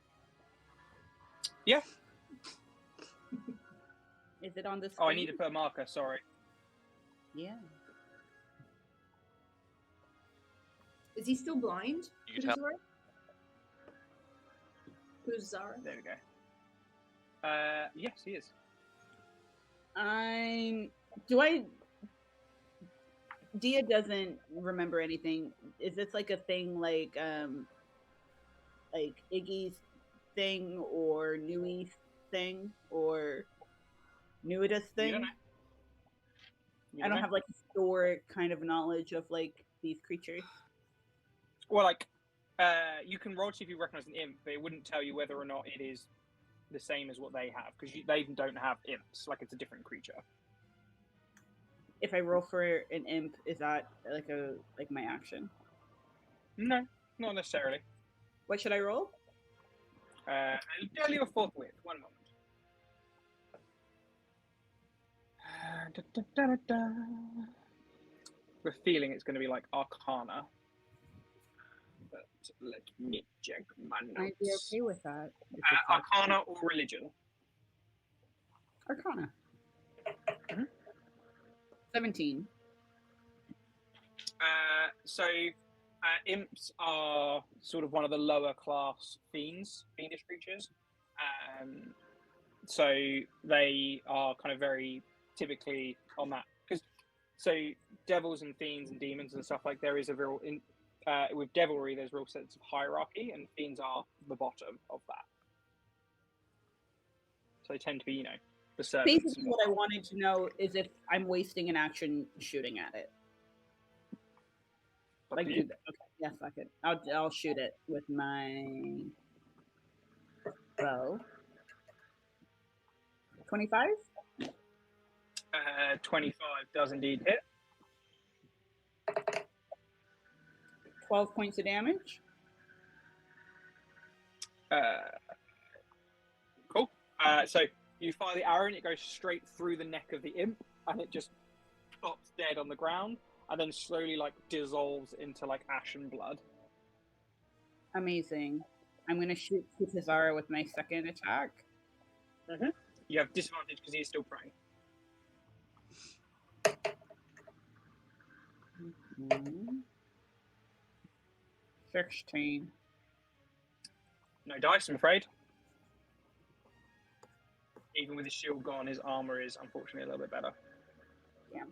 Yeah. Is it on the screen? Oh, I need to put a marker. Sorry. Yeah. Is he still blind? You can tell. Kutuzara? There we go. Yes, he is. Dia doesn't remember anything. Is this like a thing like Iggy's thing or Nui's thing or Nuida's thing? You don't know. I don't have like historic kind of knowledge of like these creatures. Well, like, you can roll to see if you recognize an imp, but it wouldn't tell you whether or not it is the same as what they have, because they don't have imps. Like, it's a different creature. If I roll for an imp, is that like my action? No, not necessarily. What should I roll? I'll tell you forthwith. One moment. We're feeling it's going to be like Arcana. But let me check my notes. I'd be okay with that. Arcana or religion? Arcana. Mm-hmm. 17. Imps are sort of one of the lower class fiendish creatures. So they are kind of very typically on that. So devils and fiends and demons and stuff, like, there is a real with devilry, there's a real sense of hierarchy, and fiends are the bottom of that. So they tend to be, the servants. Basically, what I wanted to know is if I'm wasting an action shooting at it. Like, okay, yeah, fuck it. I'll shoot it with my bow. 25? 25 does indeed hit. 12 points of damage. Cool. So you fire the arrow and it goes straight through the neck of the imp, and it just stops dead on the ground, and then slowly dissolves into ash and blood. Amazing. I'm gonna shoot Kutuzara with my second attack. Mm-hmm. You have disadvantage because he's still praying. 16. No dice, I'm afraid. Even with his shield gone, his armor is unfortunately a little bit better. Yeah.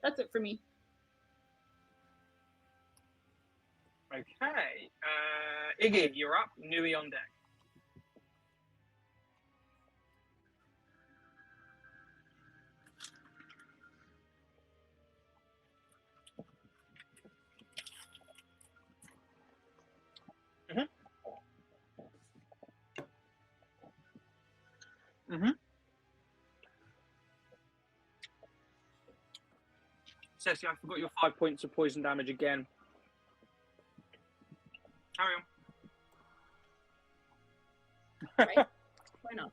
That's it for me. Okay. Iggy, you're up. Nui on deck. Mm-hmm. Ceci, I forgot your 5 points of poison damage again. Carry on. Right? Why not?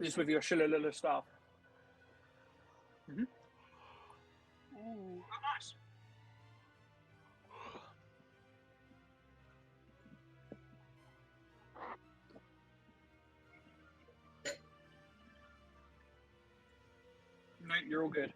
Just with your shillelagh staff. Mm-hmm. Oh. Nice. No, you're all good.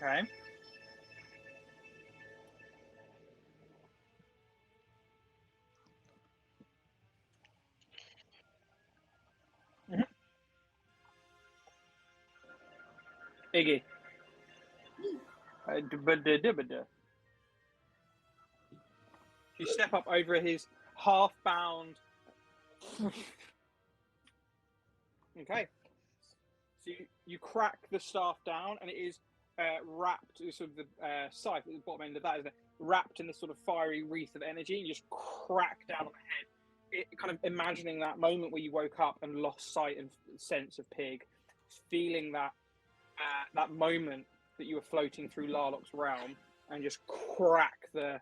Okay. Iggy. You step up over his half-bound. Okay. So you crack the staff down, and it is wrapped, sort of the scythe at the bottom end of that is wrapped in this sort of fiery wreath of energy, and you just crack down on the head. Kind of imagining that moment where you woke up and lost sight and sense of Pig, feeling that that moment that you were floating through Larloch's realm, and just crack the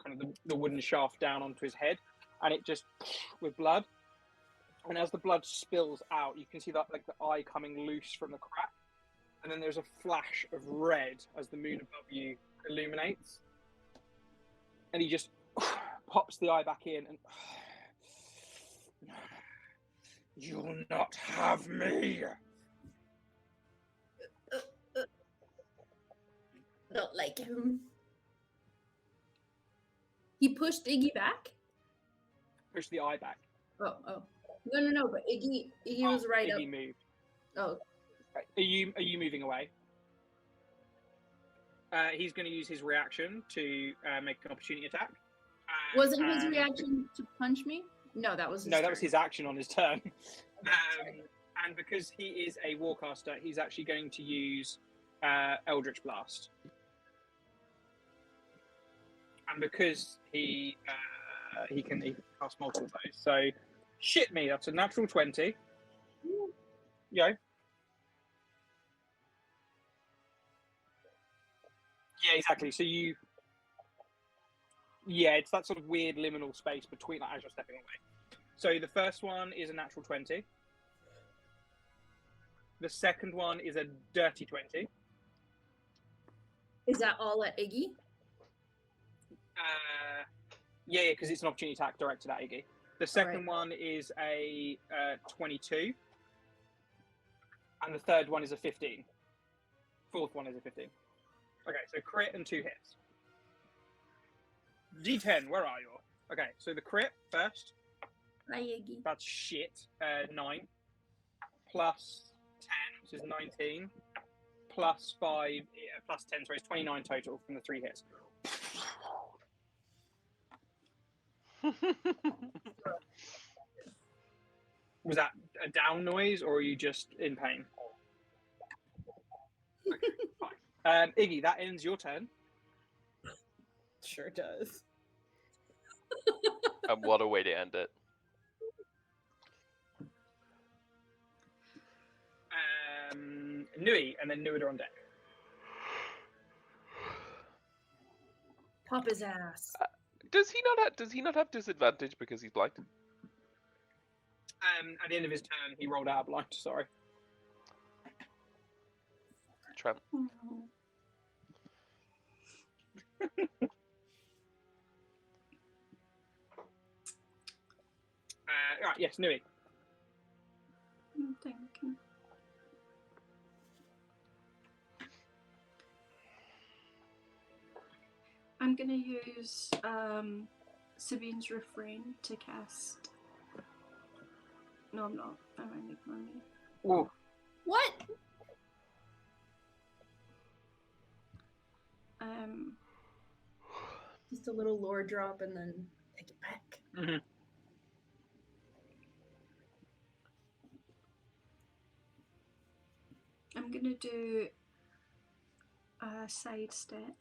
kind of the wooden shaft down onto his head, and it just with blood. And as the blood spills out, you can see that like the eye coming loose from the crack, and then there's a flash of red as the moon above you illuminates, and he just pops the eye back in and you'll not have me. Don't like him. He pushed Iggy back? Push the eye back. Oh. No, but Iggy was right up. Iggy moved. Oh. Are you moving away? He's going to use his reaction to make an opportunity attack. Wasn't his reaction to punch me? No, that was his turn. That was his action on his turn. And because he is a warcaster, he's actually going to use Eldritch Blast. And because he can cast multiple of those, so shit me, that's a natural 20. Yo. Yeah, exactly. So it's that sort of weird liminal space between as you're stepping away. So the first one is a natural 20. The second one is a dirty 20. Is that all at Iggy? Yeah, because it's an opportunity attack directed at Iggy. The second one is a 22. And the third one is a 15. Fourth one is a 15. Okay, so crit and 2 hits. D10, where are you? Okay, so the crit first. Hi, Iggy. That's shit. 9. Plus 10, which is 19. Plus 5, plus 10, so it's 29 total from the 3 hits. Was that a down noise, or are you just in pain? Okay, fine. Iggy, that ends your turn. Sure does. And what a way to end it. Nui, and then Nuida on deck. Pop his ass. Does he not have disadvantage because he's blind? At the end of his turn, he rolled out blind. Sorry. Trent. Right, yes, Nui. I'm thinking. I'm gonna use Sabine's refrain to cast. No, I'm not. I'm only money. Whoa. What? Just a little lore drop and then take it back. Mm-hmm. I'm gonna do a side step.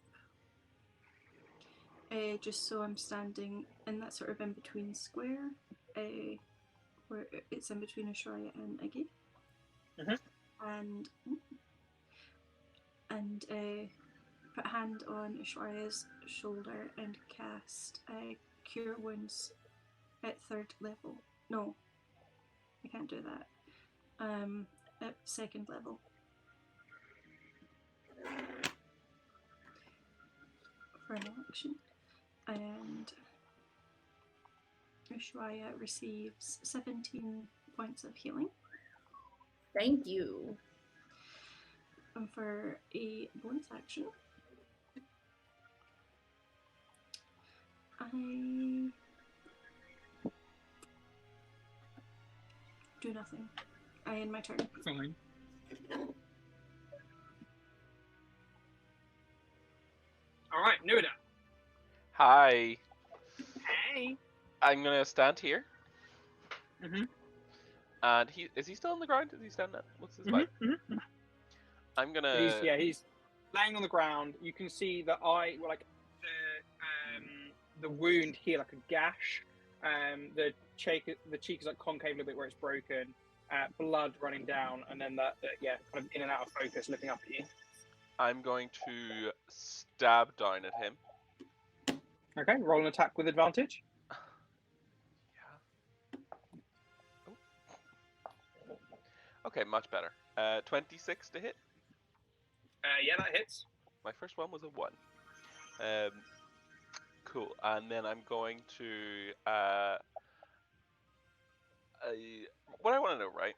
Just so I'm standing in that sort of in between square, where it's in between Ashaya and Iggy. Mm-hmm. And put a hand on Ashwaya's shoulder and cast Cure Wounds at 3rd level. No, I can't do that. At 2nd level. For an action. And Ashwaya receives 17 points of healing. Thank you. And for a bonus action, I do nothing. I end my turn. Fine. All right, Nuda. Hi. Hey. I'm gonna stand here. Mhm. And is he still on the ground? Is he standing up? What's his vibe? I'm gonna. He's laying on the ground. You can see the eye, like the wound here, like a gash. The cheek is like concave a little bit where it's broken. Blood running down, and then that kind of in and out of focus, looking up at you. I'm going to stab down at him. Okay, roll an attack with advantage. Yeah. Oh. Okay, much better. 26 to hit. Yeah, that hits. My first one was a 1. Cool. And then I'm going to what I want to know, right?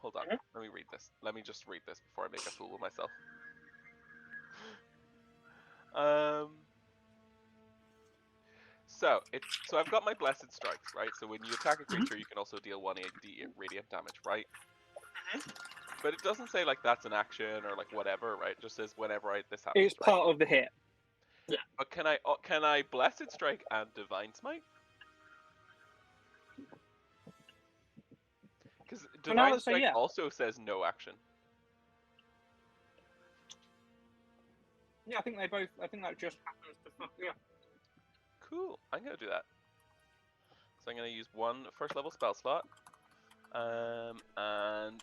Hold on. Let me read this. Let me just read this before I make a fool of myself. So I've got my blessed strikes, right? So when you attack a creature, you can also deal 1d8 radiant damage, right? But it doesn't say like that's an action or like whatever, right? It just says whenever this happens. It's part of the hit. Yeah. But can I blessed strike and divine smite? Because divine strike also says no action. Yeah, I think they both. I think that just happens to fuck. Yeah. Cool. I'm gonna do that. So I'm gonna use one first level spell slot, and then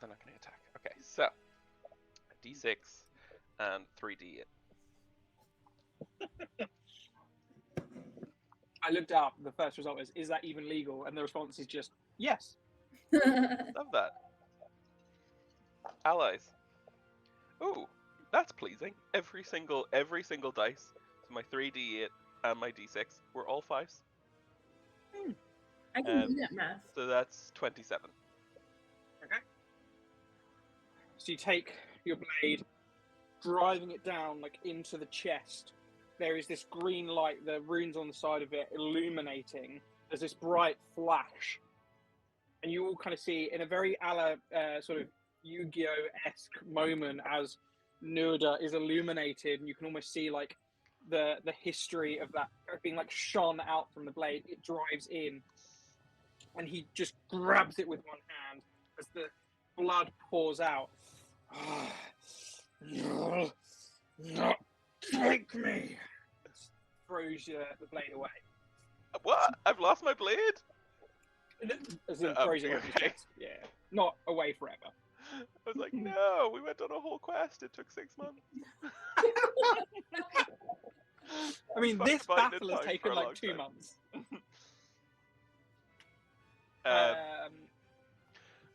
I'm gonna attack. Okay, so d6 and 3d8. I looked up. The first result is that even legal? And the response is just yes. Love that. Allies. Ooh, that's pleasing. Every single dice. So my 3d8 and my d6 were all 5s. I can do that math. So that's 27. Okay. So you take your blade, driving it down like into the chest. There is this green light, the runes on the side of it illuminating. There's this bright flash. And you all kind of see in a very sort of Yu-Gi-Oh-esque moment as Nurda is illuminated, and you can almost see like the history of that being like shone out from the blade. It drives in, and he just grabs it with one hand as the blood pours out. No, not take me! Throws the blade away. What? I've lost my blade? As in throws it away from his chest. Yeah, not away forever. I was like, no, we went on a whole quest. It took 6 months. I mean, this battle has taken like 2 months.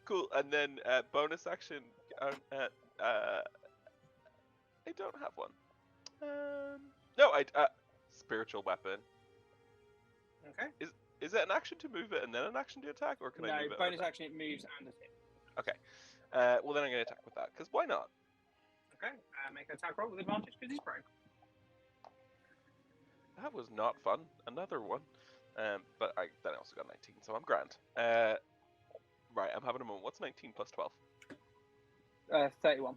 Cool, and then bonus action. I don't have one. No, spiritual weapon. Okay. Is it an action to move it and then an action to attack, or can I move it? No, bonus action it moves and it hits. Okay. Well then I'm going to attack with that, because why not? Okay. Make an attack roll with advantage because he's prone. That was not fun. Another one. But then I also got 19, so I'm grand. Right, I'm having a moment. What's 19 plus 12? 31.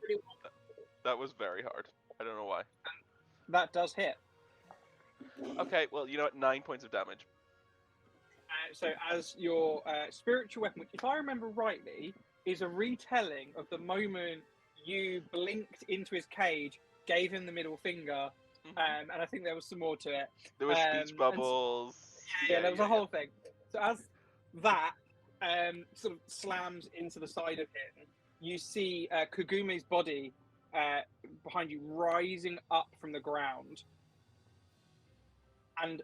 That was very hard. I don't know why. That does hit. Okay, well, you know what? 9 points of damage. So as your spiritual weapon, which if I remember rightly, is a retelling of the moment you blinked into his cage, gave him the middle finger, and I think there was some more to it. There was speech bubbles. Yeah, there was a whole thing. So as that sort of slams into the side of him, you see Kagume's body behind you rising up from the ground and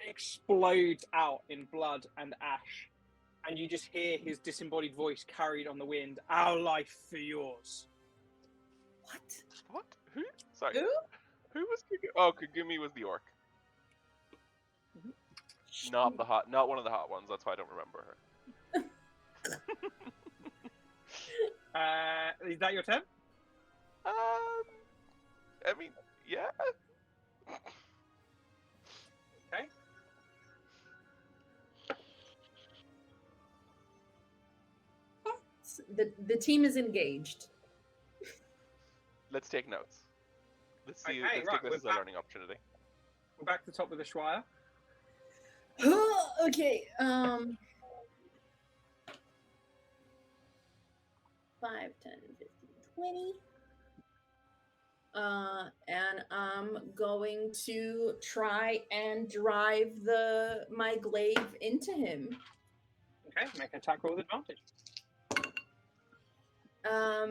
explodes out in blood and ash. And you just hear his disembodied voice carried on the wind. Our life for yours. What? Who? Sorry. Who? Who was Kagumi? Oh, Kagumi was the orc. Not one of the hot ones. That's why I don't remember her. Is that your turn? I mean, yeah. Okay. The team is engaged. Let's take notes. Let's see. Okay, Let's right, take this we're as a back. learning opportunity. We're back to the top with the Schweier. Okay. 5, 10, 15, 20. And I'm going to try and drive my glaive into him. Okay, make an attack roll with advantage.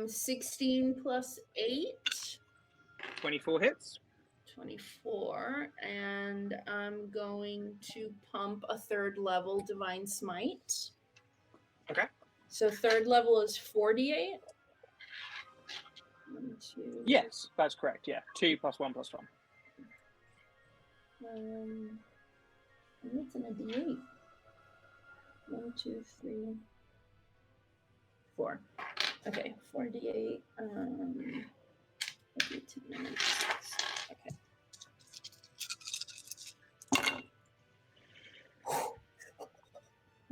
16 plus 8. 24 hits. 24. And I'm going to pump a 3rd level Divine Smite. Okay. So 3rd level is 48. 1, 2. Yes, that's correct. Yeah, 2 plus 1 plus 1. It's in a D8. 1, 2, 3, 4. Okay, 48. 2 minutes. Okay.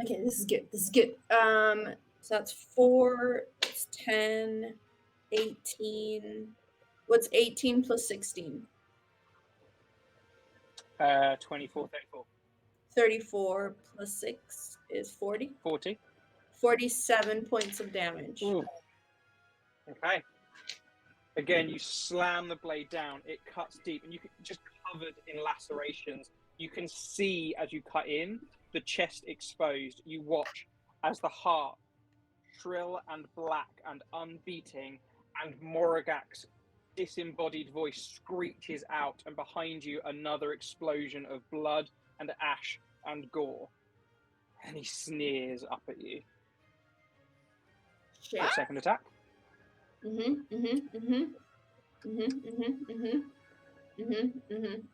Okay, this is good. This is good. So that's 4. It's 10, 18. What's 18 plus 16? 24, 34. 34 plus 6 is 40. 40. 47 points of damage. Ooh. Okay. Again, you slam the blade down. It cuts deep, and you can just covered in lacerations. You can see as you cut in, the chest exposed. You watch as the heart, shrill and black and unbeating, and Moragak's disembodied voice screeches out, and behind you another explosion of blood and ash and gore. And he sneers up at you. Shit. For a second attack.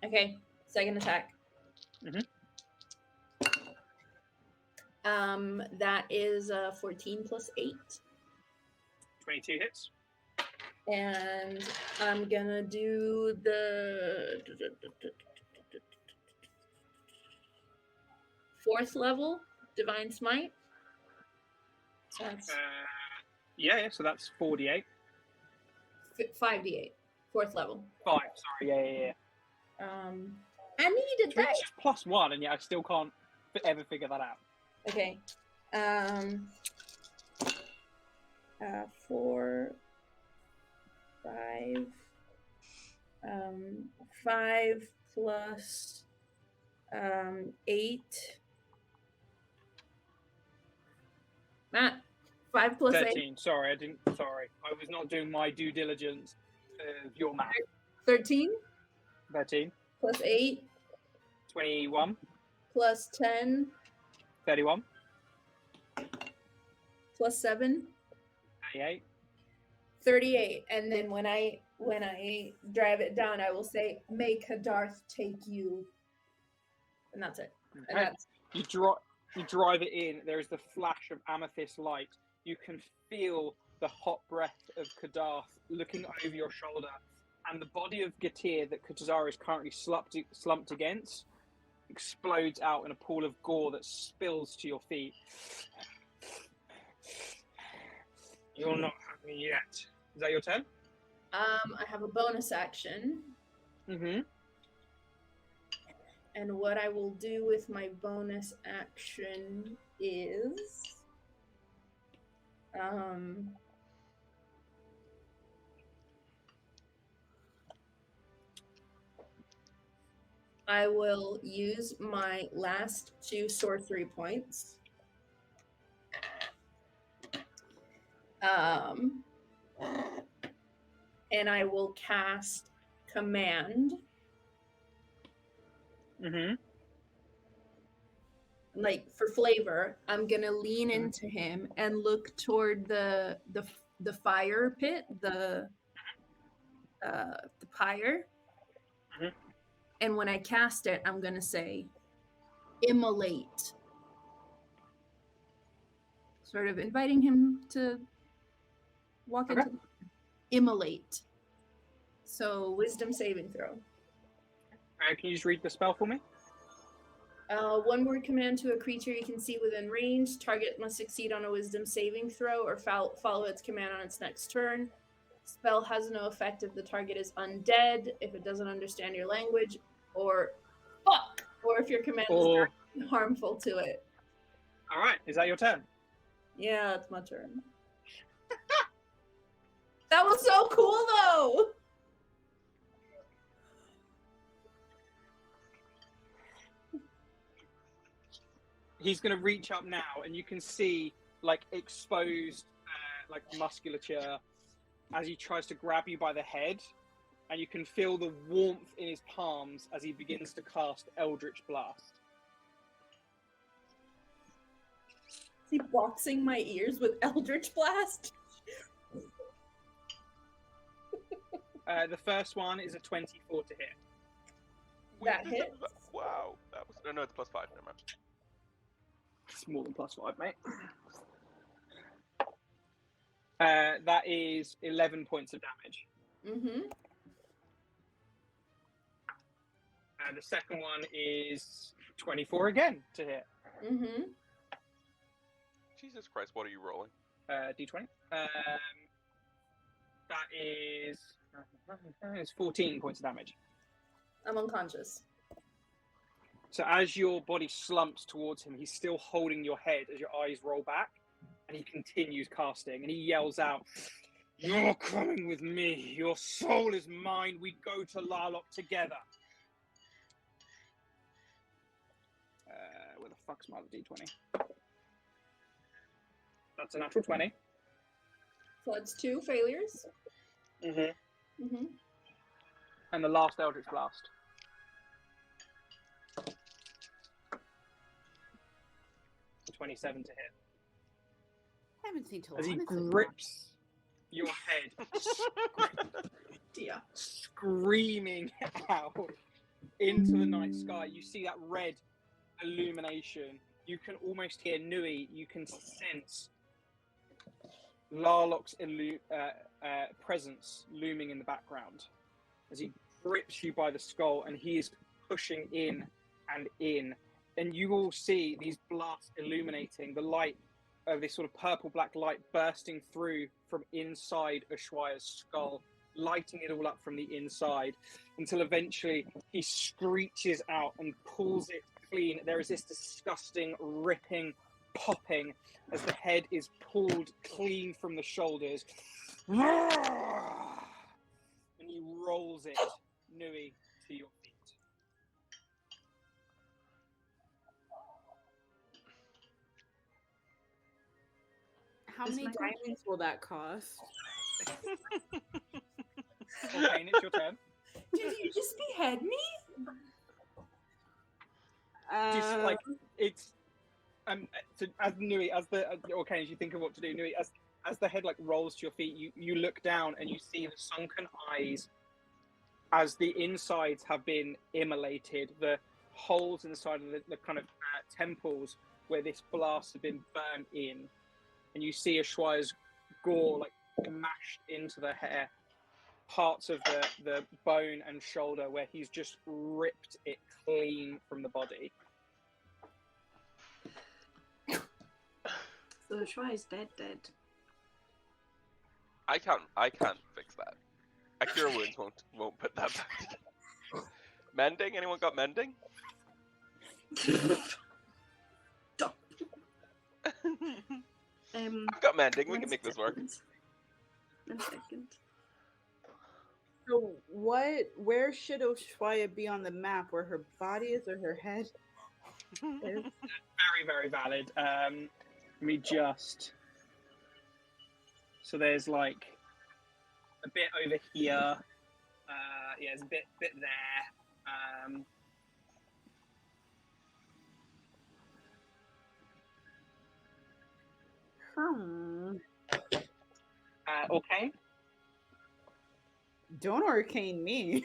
Okay, second attack. That is 14 plus 8. 22 hits. And I'm gonna do the 4th level Divine Smite. So that's Yeah, so that's 48. 5d8. 4th level. 5, sorry, yeah. I need a It's dice. just plus 1, and yet I still can't ever figure that out. Okay. 4, 5. 5 plus 8. Matt, 5 plus 8. 13, sorry, I was not doing my due diligence of your math. 13 13, plus 8 21, plus 10 31, plus 7 38. 38. And then when I drive it down, I will say, "May Kadarth take you," and that's it. And Okay. that's You drive it in. There is the flash of amethyst light. You can feel the hot breath of Kadarth looking over your shoulder, and the body of Gatir that Kutuzara is currently slumped against explodes out in a pool of gore that spills to your feet. You'll not have me yet. Is that your turn? I have a bonus action, Mm-hmm. and what I will do with my bonus action is I will use my last 2 sorcery points. And I will cast Command. Mm-hmm. Like for flavor, I'm gonna lean into him and look toward the fire pit, the pyre. Mhm. And when I cast it, I'm gonna say, "Immolate," sort of inviting him to Walk Okay. into immolate. So wisdom saving throw. Can you just read the spell for me? One word command to a creature you can see within range. Target must succeed on a wisdom saving throw or follow its command on its next turn. Spell has no effect if the target is undead, if it doesn't understand your language, or if your command is Or harmful to it. all right, is that your turn? Yeah, it's my turn. That was so cool, though. He's going to reach up now, and you can see like exposed like musculature as he tries to grab you by the head, and you can feel the warmth in his palms as he begins to cast Eldritch Blast. Is he boxing my ears with Eldritch Blast? The first one is a 24 to hit. That does it- hits. Wow. That was no, it's +5. Never mind. It's more than +5, mate. That is 11 points of damage. Mm-hmm. The second one is 24 again to hit. Mm-hmm. Jesus Christ, what are you rolling? D20. That is 14 points of damage. I'm unconscious. So as your body slumps towards him, he's still holding your head as your eyes roll back, and he continues casting, and he yells out, "You're coming with me. Your soul is mine. We go to Larloch together." Where the fuck's my other D20? That's a natural 20. So that's 2 failures. Mm-hmm. Mm-hmm. And the last Eldritch Blast. $27 to hit. I haven't seen As he Talon. grips your head, Dear. screaming out into the night sky. You see that red illumination. You can almost hear Nui. You can sense Larloch's presence looming in the background as he grips you by the skull, and he is pushing in and in. And you will see these blasts illuminating, the light of this sort of purple-black light bursting through from inside Ushuaia's skull, lighting it all up from the inside, until eventually he screeches out and pulls it clean. There is this disgusting, ripping, popping as the head is pulled clean from the shoulders. And he rolls it, Nui, to your feet. How many diamonds will that cost? Okay, it's your turn. Did you just behead me? Just like it's so as Nui, as the okay, as you think of what to do, Nui, as the head like rolls to your feet, you look down and you see the sunken eyes as the insides have been immolated, the holes in the side of the kind of temples where this blast had been burned in, and you see Ushuaia's gore like mashed into the hair, parts of the bone and shoulder where he's just ripped it clean from the body. So Ushuaia's dead. I can't fix that. A cure wounds won't put that back. Mending? Anyone got mending? Stop. I've got mending. We can make this work. 1 second. So where should Ushuaia be on the map? Where her body is or her head is? Very, very valid. Let me just. So there's like a bit over here. Yeah, there's a bit there. Okay. Don't arcane me.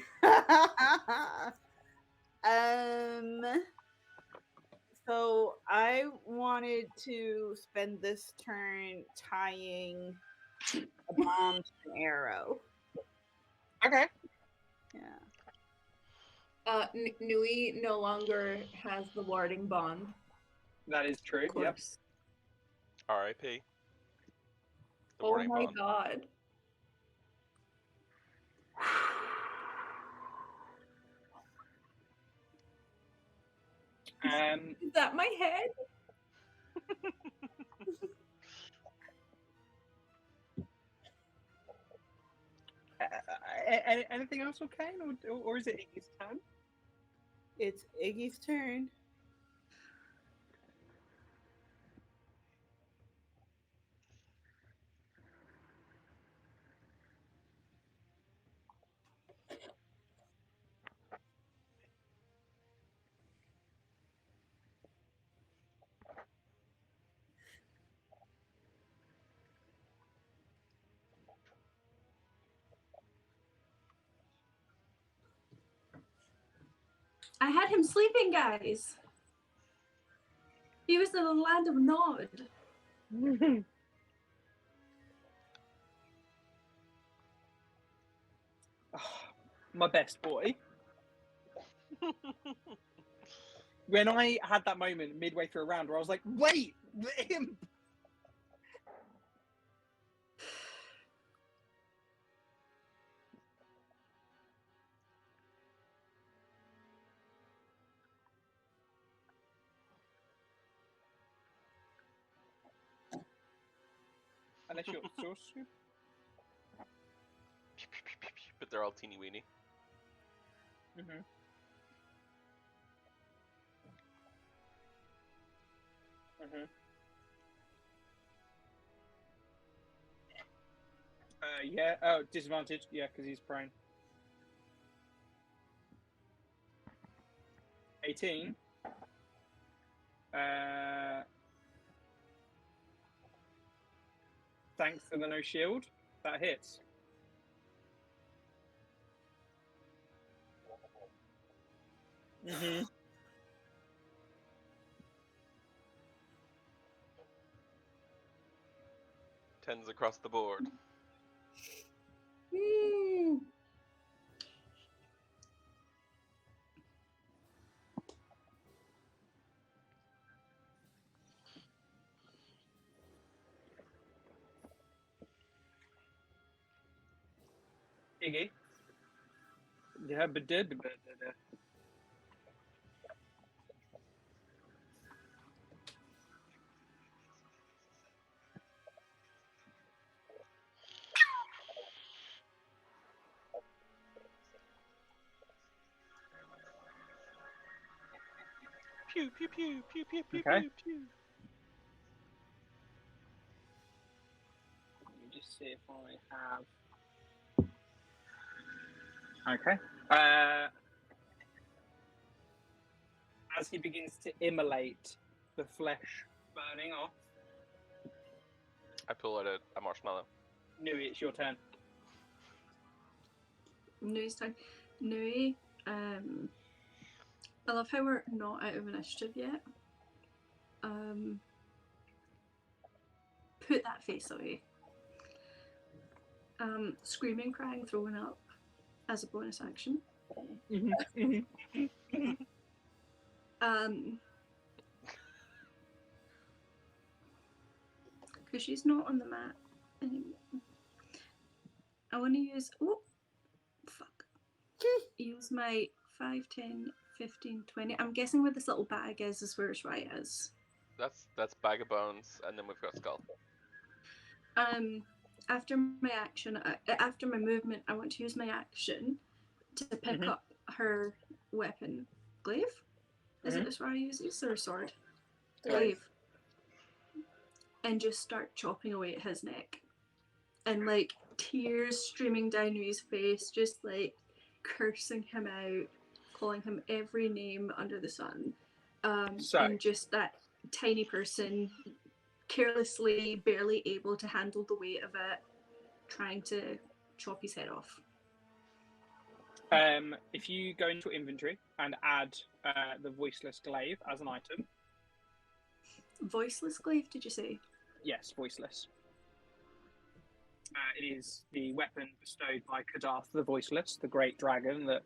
So I wanted to spend this turn tying a bomb, an arrow. Okay. Yeah. Nui no longer has the warding bond. That is true. Of course. R.I.P. The Oh warning my bond. god. Is that my head? Anything else, okay? Or is it Iggy's turn? It's Iggy's turn. I had him sleeping, guys. He was in the land of Nod. My best boy. When I had that moment midway through a round where I was like, wait, the imp! Unless you're sorcerer. But they're all teeny weeny. Mm-hmm. Mm-hmm. Yeah. Oh, disadvantage. Yeah, because he's prone. 18. Thanks to the no shield, that hits. Mm-hmm. Tens across the board. Iggy. Yeah, but did. Pew pew pew pew pew pew Okay. pew pew. Let me just see if I have. Okay. As he begins to immolate the flesh burning off, I pull out a marshmallow. Nui, it's your turn. Nui's turn. Nui, I love how we're not out of initiative yet. Put that face away. Screaming, crying, throwing up as a bonus action. Because she's not on the mat anymore. I want to use. Oh, fuck. Use my 5, 10, 15, 20. I'm guessing where this little bag is where its right is. That's bag of bones, and then we've got skull. After my action, after my movement, I want to use my action to pick up her weapon. Glaive? Is it this where I use this or a sword? Glaive. And just start chopping away at his neck. And like tears streaming down his face, just like cursing him out, calling him every name under the sun. And just that tiny person carelessly, barely able to handle the weight of it, trying to chop his head off. If you go into inventory and add the voiceless glaive as an item. Voiceless glaive, did you say? Yes, voiceless. It is the weapon bestowed by Kadath the Voiceless, the great dragon that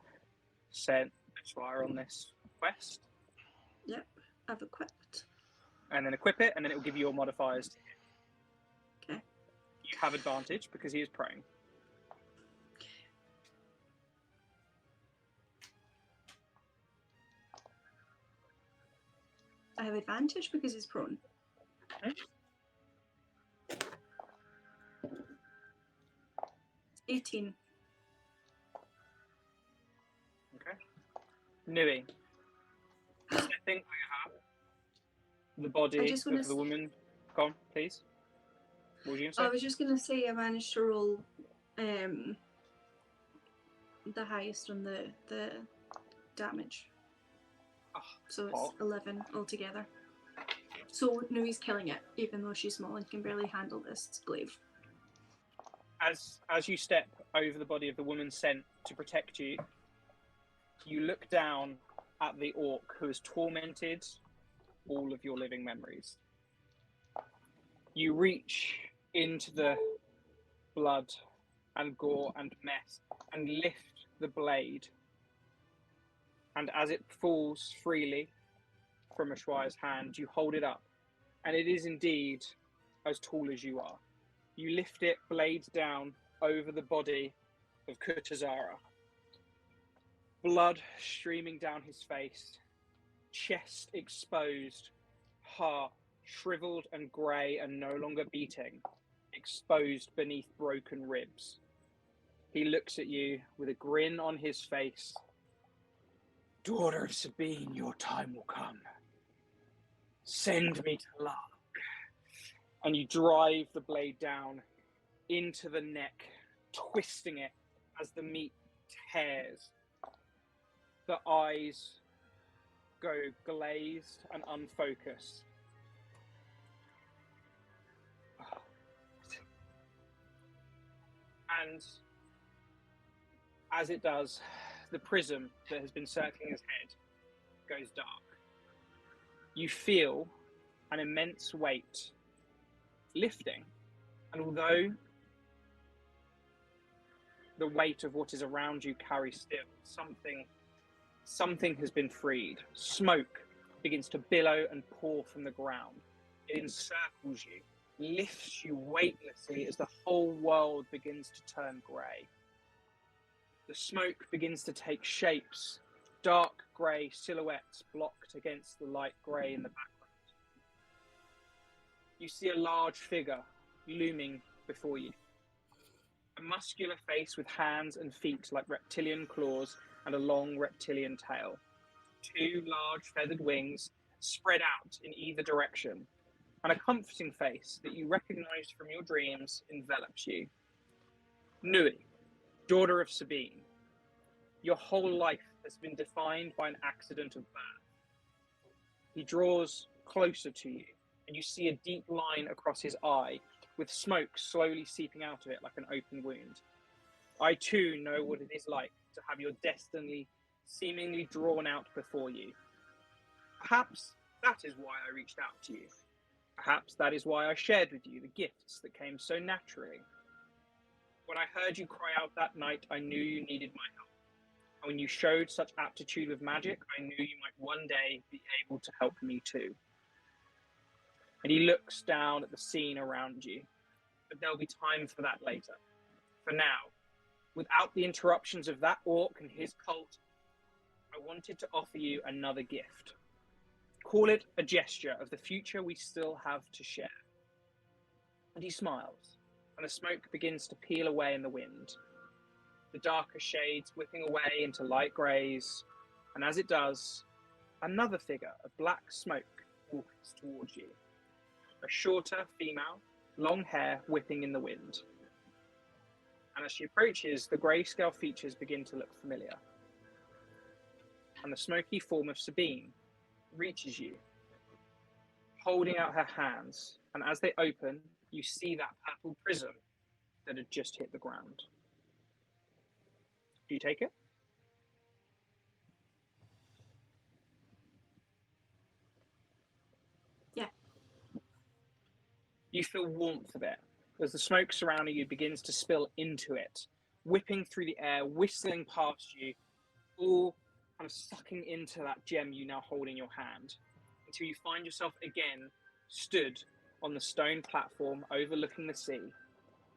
sent Ashwara on this quest. Yep, I've equipped. And then equip it, and then it will give you your modifiers to hit. Okay. You have advantage because he is prone. I have advantage because he's prone. Okay. 18. Okay. Nui. Stepping over the body just wanna of the woman. Go on, please. What were you going to say? I was just going to say I managed to roll the highest on the damage. Oh, So it's hot. 11 altogether. So Nui's killing it, even though she's small and can barely handle this glaive. As you step over the body of the woman sent to protect you, you look down at the orc who has tormented all of your living memories. You reach into the blood and gore and mess and lift the blade. And as it falls freely from Ashwaya's hand, you hold it up. And it is indeed as tall as you are. You lift it, blade down, over the body of Kutuzara. Blood streaming down his face, chest exposed, heart shriveled and grey and no longer beating, exposed beneath broken ribs. He looks at you with a grin on his face. Daughter of Sabine, your time will come. Send me to Larloch. And you drive the blade down into the neck, twisting it as the meat tears. The eyes go glazed and unfocused. And as it does, the prism that has been circling his head goes dark. You feel an immense weight lifting, and although the weight of what is around you carries still, something has been freed. Smoke begins to billow and pour from the ground. It encircles you, lifts you weightlessly as the whole world begins to turn grey. The smoke begins to take shapes, dark grey silhouettes blocked against the light grey in the background. You see a large figure looming before you. A muscular face with hands and feet like reptilian claws and a long reptilian tail. Two large feathered wings spread out in either direction, and a comforting face that you recognized from your dreams envelops you. Nui, daughter of Sabine, your whole life has been defined by an accident of birth. He draws closer to you, and you see a deep line across his eye, with smoke slowly seeping out of it like an open wound. I too know what it is like to have your destiny seemingly drawn out before you. Perhaps that is why I reached out to you. Perhaps that is why I shared with you the gifts that came so naturally. When I heard you cry out that night, I knew you needed my help. And when you showed such aptitude with magic, I knew you might one day be able to help me too. And he looks down at the scene around you, but there'll be time for that later. For now, without the interruptions of that orc and his cult, I wanted to offer you another gift. Call it a gesture of the future we still have to share. And he smiles, and the smoke begins to peel away in the wind. The darker shades whipping away into light greys, and as it does, another figure of black smoke walks towards you. A shorter female, long hair whipping in the wind. And as she approaches, the grayscale features begin to look familiar. And the smoky form of Sabine reaches you, holding out her hands, and as they open, you see that purple prism that had just hit the ground. Do you take it? Yeah. You feel warmth of it, as the smoke surrounding you begins to spill into it, whipping through the air, whistling past you, all kind of sucking into that gem you now hold in your hand, until you find yourself again stood on the stone platform overlooking the sea,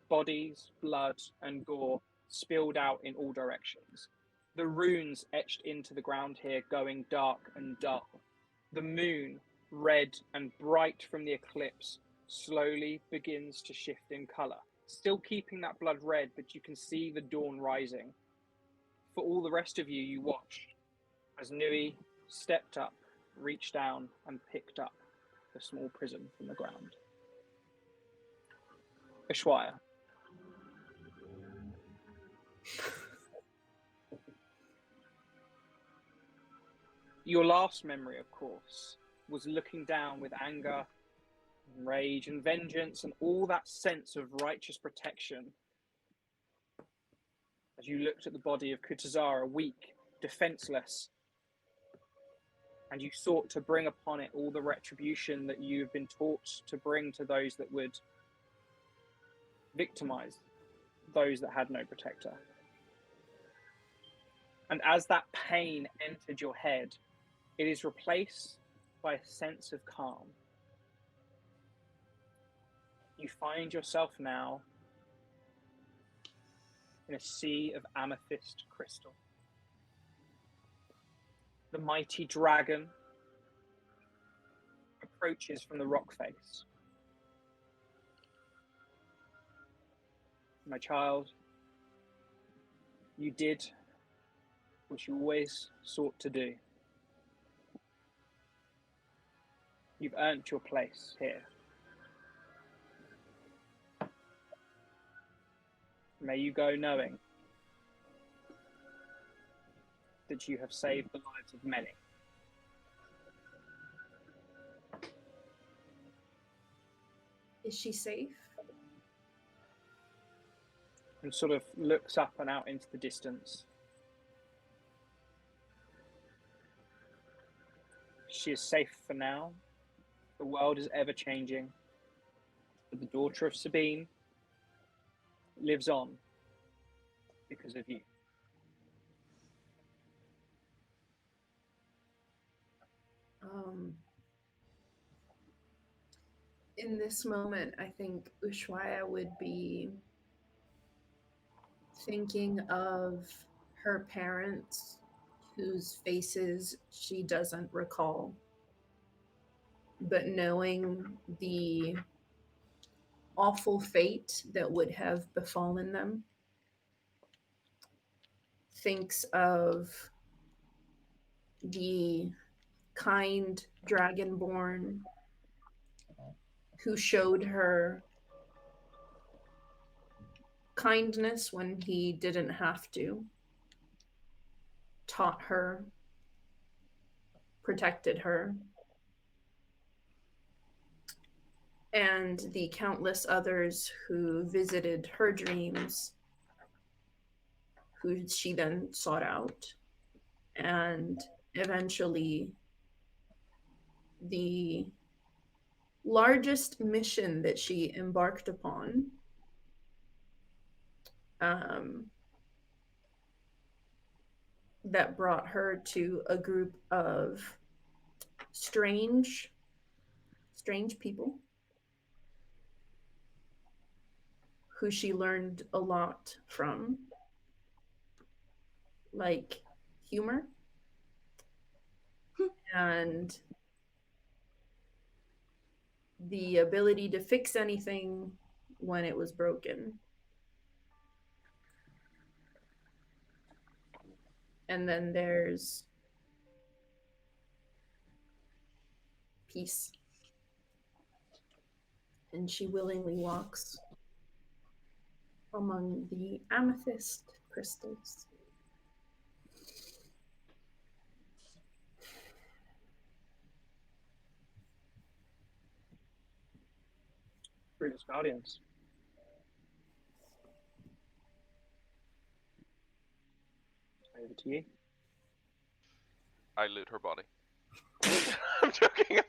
bodies, blood, and gore spilled out in all directions. The runes etched into the ground here going dark and dull. The moon, red and bright from the eclipse, slowly begins to shift in colour, still keeping that blood red, but you can see the dawn rising. For all the rest of you, you watched as Nui stepped up, reached down, and picked up the small prison from the ground. Ishwaya. Your last memory, of course, was looking down with anger, and rage, and vengeance, and all that sense of righteous protection as you looked at the body of Kutuzara, weak, defenseless, and you sought to bring upon it all the retribution that you have been taught to bring to those that would victimize those that had no protector. And as that pain entered your head, it is replaced by a sense of calm. You find yourself now in a sea of amethyst crystal. The mighty dragon approaches from the rock face. My child, you did what you always sought to do. You've earned your place here. May you go knowing that you have saved the lives of many. Is she safe? And sort of looks up and out into the distance. She is safe for now. The world is ever changing. But the daughter of Sabine lives on because of you. In this moment, I think Ushuaia would be thinking of her parents whose faces she doesn't recall, but knowing the awful fate that would have befallen them, thinks of the kind dragonborn who showed her kindness when he didn't have to, taught her, protected her, and the countless others who visited her dreams, who she then sought out, and eventually the largest mission that she embarked upon that brought her to a group of strange people who she learned a lot from, like humor and the ability to fix anything when it was broken. And then there's peace. And she willingly walks among the amethyst crystals. Rootless Guardians. Over to you. I loot her body. I'm joking.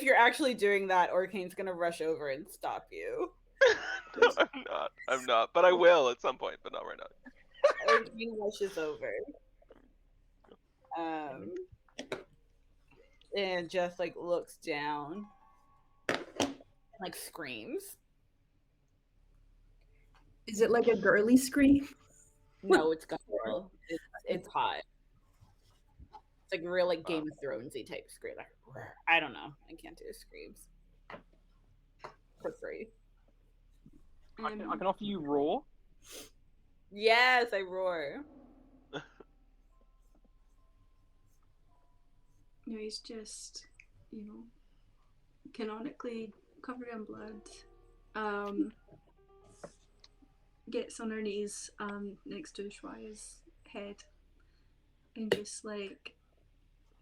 if you're actually doing that, Orcane's gonna rush over and stop you. No, I'm not. I'm not. But I will at some point, but not right now. Orcane rushes over. And just like looks down and like screams. Is it like a girly scream? No, it's guttural. It's hot. It's like real like Game of Thronesy type scream. Like, I don't know. I can't do screams. For free. I can offer you roar. Yes, I roar. No, he's just, canonically covered in blood. Gets on her knees next to Shwaya's head and just like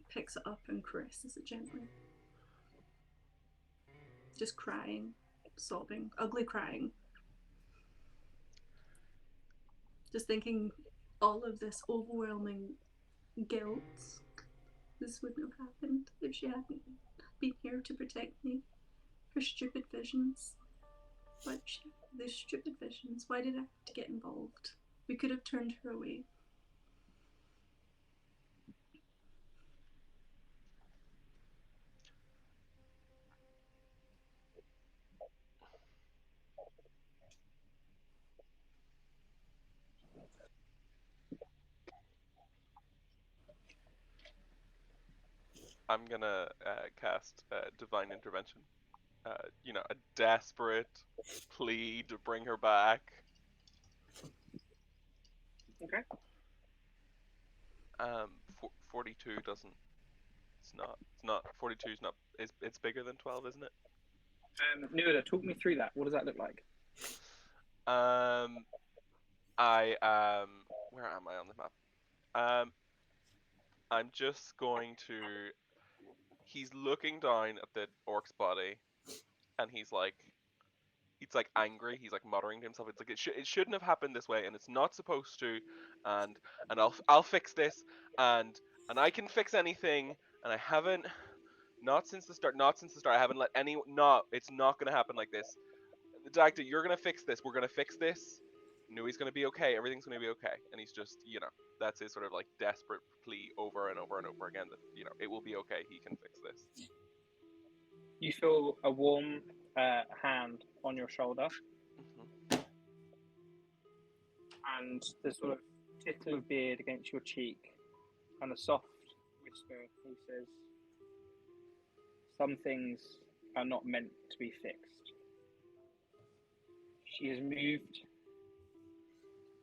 picks it up and caresses it gently. Just crying, sobbing, ugly crying. Just thinking all of this overwhelming guilt. This wouldn't have happened if she hadn't been here to protect me. Her stupid visions. But those stupid visions, why did I have to get involved? We could have turned her away. I'm gonna cast Divine Intervention. A desperate plea to bring her back. Okay. 42 doesn't. It's not. 42 is not. It's bigger than 12, isn't it? Nuala, talk me through that. What does that look like? I Where am I on the map? I'm just going to. He's looking down at the orc's body, and he's like angry. He's like muttering to himself. It's like it shouldn't have happened this way, and it's not supposed to. And I'll fix this, and I can fix anything, and I haven't. Not since the start. Not since the start. I haven't let any. No, it's not gonna happen like this. The doctor, you're gonna fix this. We're gonna fix this. Nui's gonna be okay. Everything's gonna be okay. And he's just, that's his sort of like desperate plea over and over and over again that, it will be okay. He can fix this. You feel a warm hand on your shoulder, and the sort of tittle of beard against your cheek, and a soft whisper. He says, "Some things are not meant to be fixed. She has moved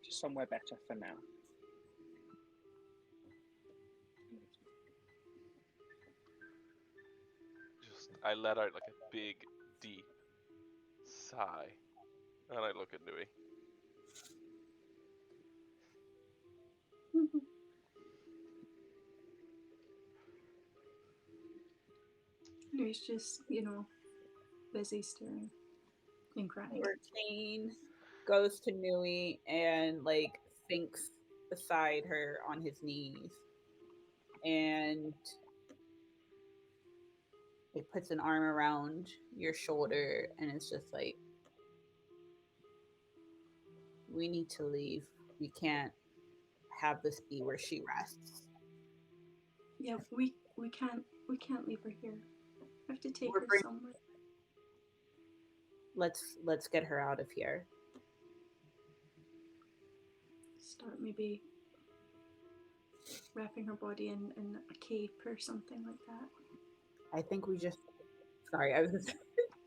to somewhere better for now." I let out like a big, deep sigh, and I look at Nui. He's just, busy staring and crying. Orcane goes to Nui and like sinks beside her on his knees, and it puts an arm around your shoulder, and it's just like, we need to leave. We can't have this be where she rests. Yeah, we can't leave her here. We have to take her somewhere. Let's get her out of here. Start maybe wrapping her body in a cape or something like that. I think we just. Sorry, I was just.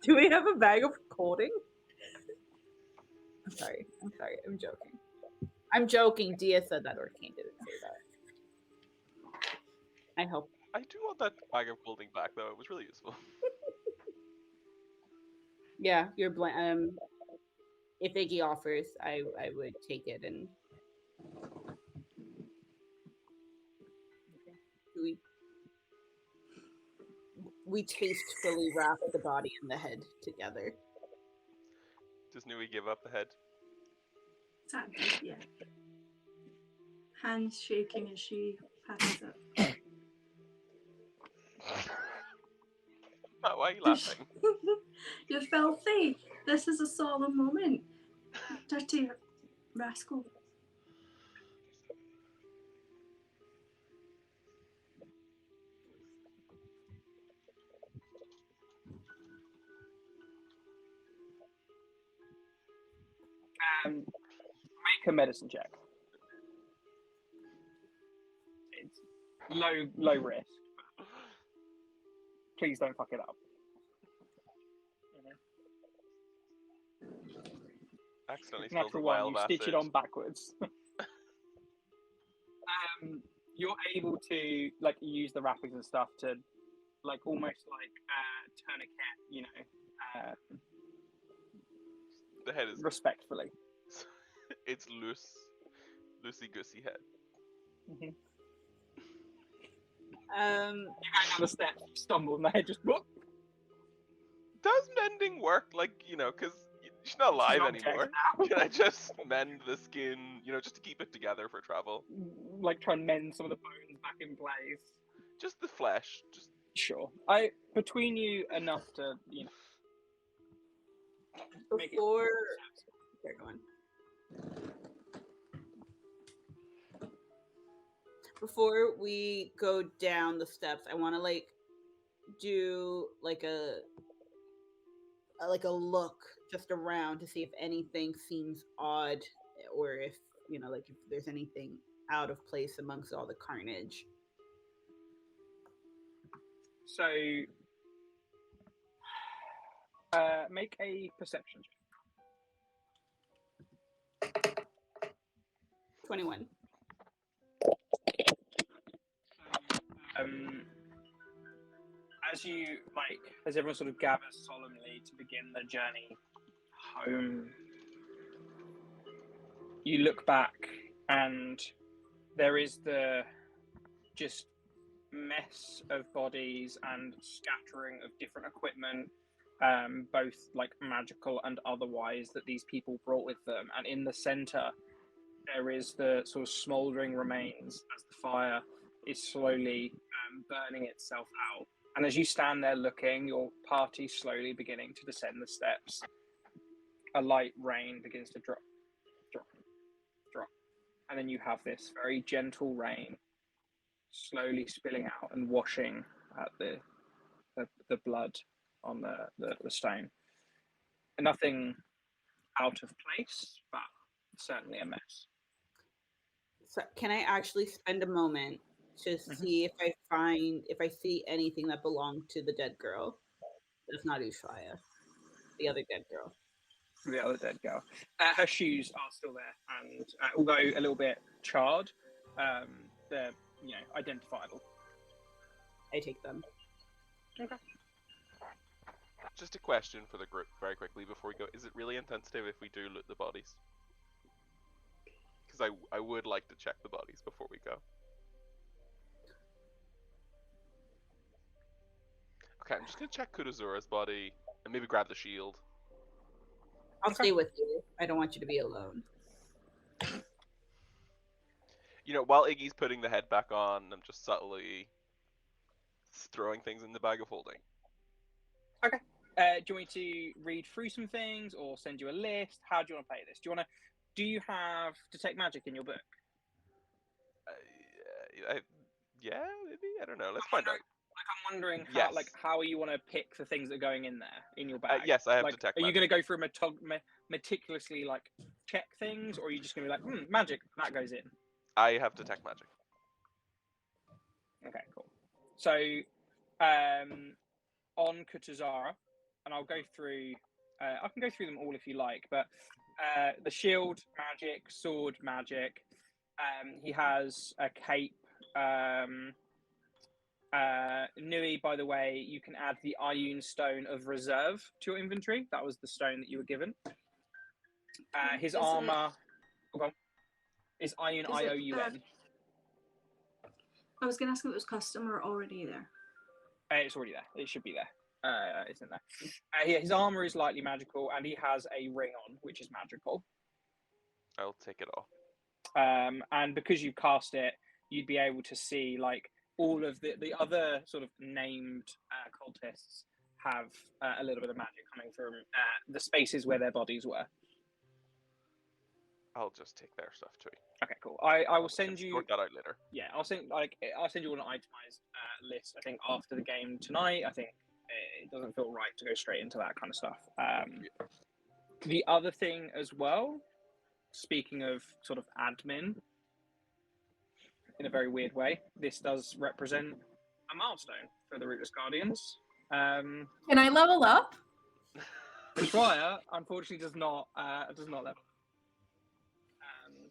Do we have a bag of clothing? I'm sorry. I'm joking. Dia said that, Orcane didn't say that. I hope. I do want that bag of clothing back, though. It was really useful. Yeah, you're if Iggy offers, I would take it. And we tastefully wrap the body and the head together. Does Nui give up the head? Sadly, yeah. Hands shaking as she passes it. That Why are you laughing? You're filthy. This is a solemn moment. Dirty rascal. Make a medicine check. It's low risk. Please don't fuck it up. Accidentally spilled a Natural vial one, of you stitch it acid. on backwards. You're able to like use the wrappings and stuff to like almost like tourniquet, you know, The head is respectfully. it's loosey goosey head. Mm-hmm. Um, You go down the steps, stumble, and the head just whoop. Does mending work? Like, you know, because she's not alive She's object anymore. now. Can I just mend the skin, you know, just to keep it together for travel? Like try and mend some of the bones back in place. Just the flesh. Just Sure. Between you enough to, you know, make it. before they're going. Before we go down the steps, I want to like do like a look just around to see if anything seems odd, or if you know, like if there's anything out of place amongst all the carnage. So, make a perception check. 21. As you as everyone sort of gathers solemnly to begin their journey home, you look back and there is the just mess of bodies and scattering of different equipment, both like magical and otherwise, that these people brought with them. And in the center, there is the sort of smouldering remains as the fire is slowly burning itself out. And as you stand there looking, your party slowly beginning to descend the steps. A light rain begins to drop, drop, drop. And then you have this very gentle rain slowly spilling out and washing at the blood on the stone. Nothing out of place, but certainly a mess. So can I actually spend a moment to see if I see anything that belonged to the dead girl? That's not Ushuaia, the other dead girl. The other dead girl. Her shoes are still there, and although a little bit charred, they're identifiable. I take them. Okay. just a question for the group very quickly before we go. Is it really insensitive if we do loot the bodies? Because I would like to check the bodies before we go. Okay, I'm just gonna check Kutuzara's body and maybe grab the shield. I'll stay with you. I don't want you to be alone. You know, while Iggy's putting the head back on, I'm just subtly throwing things in the bag of holding. Okay. Do you want me to read through some things or send you a list? How do you want to play this? Do you have Detect Magic in your book? Yeah, maybe? I don't know. Let's find out. I'm wondering Yes. how you want to pick the things that are going in there in your bag. Yes, I have Detect Are you Magic. going to go through meticulously check things, or are you just going to be like, magic, that goes in? I have Detect Magic. Okay, cool. So, on Kutuzara, and I'll go through. I can go through them all if you like, but the shield magic, sword magic. He has a cape. Nui, by the way, you can add the Ioun Stone of Reserve to your inventory. That was the stone that you were given. His armor is Ioun, I-O-U-N. I was going to ask if it was custom or already there. It's already there. It should be there. It's in there. His armor is lightly magical, and he has a ring on, which is magical. I'll take it off. And because you cast it, you'd be able to see all of the other sort of named cultists have a little bit of magic coming from the spaces where their bodies were. I'll just take their stuff too. Okay, cool. I will We send can you. sort that out later. Yeah, I'll send you an itemized list. I think after the game tonight. I think it doesn't feel right to go straight into that kind of stuff. The other thing as well, speaking of sort of admin, in a very weird way, this does represent a milestone for the Rootless Guardians. Can I level up? Shwaya, unfortunately, does not level.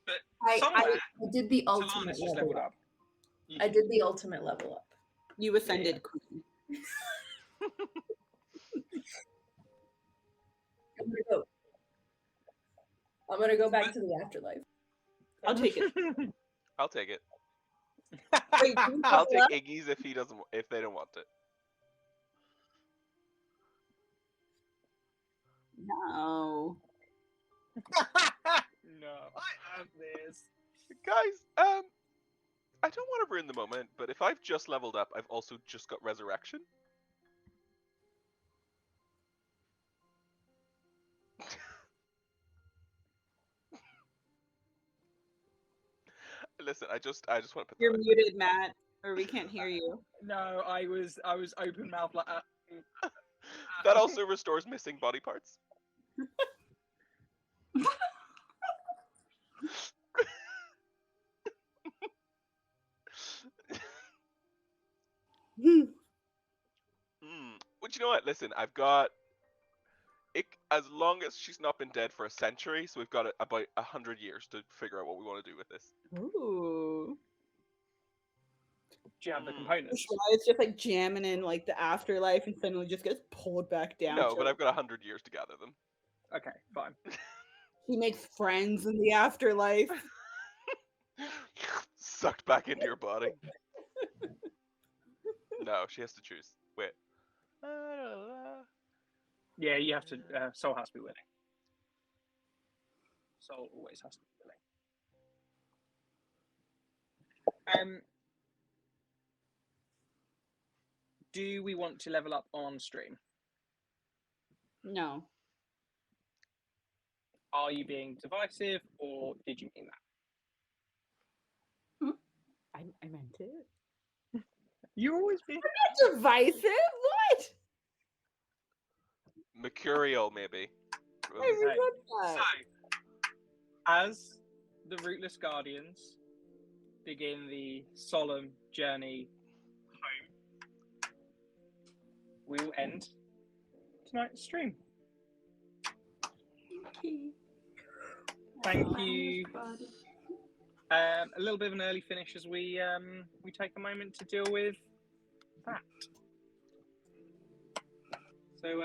But I somewhere, did the ultimate Talana's just level leveled up. up. I did the ultimate level up. You ascended queen. I'm gonna go back to the afterlife. I'll take it. I'll take it. Wait, I'll take Iggy's if they don't want it. No. No, I have this. Guys, I don't want to ruin the moment, but if I've just leveled up, I've also just got resurrection. Listen, I just want to put You're that. muted, Matt, or we can't hear you. No, I was open mouth like That also restores missing body parts. But you know what? Listen, I've got it. As long as she's not been dead for a century, so we've got about 100 years to figure out what we want to do with this. Ooh. Do you have the components? It's just like jamming in like the afterlife and suddenly just gets pulled back down. No, but I've got 100 years to gather them. Okay, fine. She makes friends in the afterlife. Sucked back into your body. No, she has to choose. Wait. Yeah, you have to. Soul has to be willing. Soul always has to be willing. Do we want to level up on stream? No. Are you being divisive, or did you mean that? I meant it. You always be Divisive? What? Mercurial, maybe. I regret that. So, as the Rootless Guardians begin the solemn journey home, we will end tonight's stream. Okay. Thank you. A little bit of an early finish as we take a moment to deal with that. So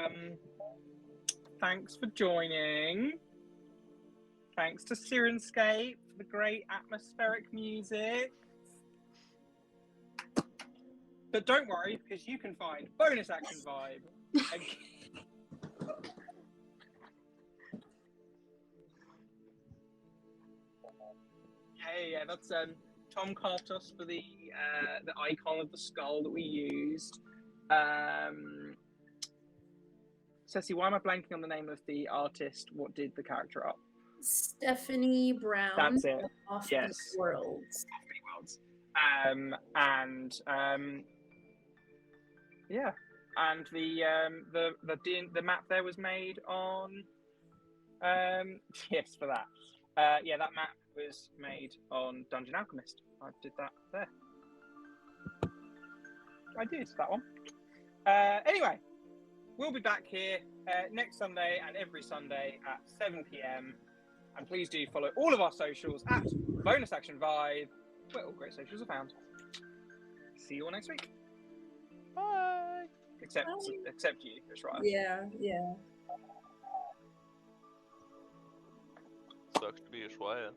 thanks for joining. Thanks to Sirenscape for the great atmospheric music. But don't worry, because you can find bonus action vibe. Yeah, that's Tom Cartos for the icon of the skull that we used. Ceci, why am I blanking on the name of the artist? What did the character up? Stephanie Brown. That's it. Off Yes. the Worlds. Worlds. Yeah, and the map there was made on. Yes, for that. Yeah, that map was made on Dungeon Alchemist. I did that there. I did that one. Anyway, we'll be back here next Sunday and every Sunday at 7 p.m. And please do follow all of our socials at Bonus Action Vibe, where all great socials are found. See you all next week. Bye. Except you, that's right. Yeah. Sucks to be a Shwaya.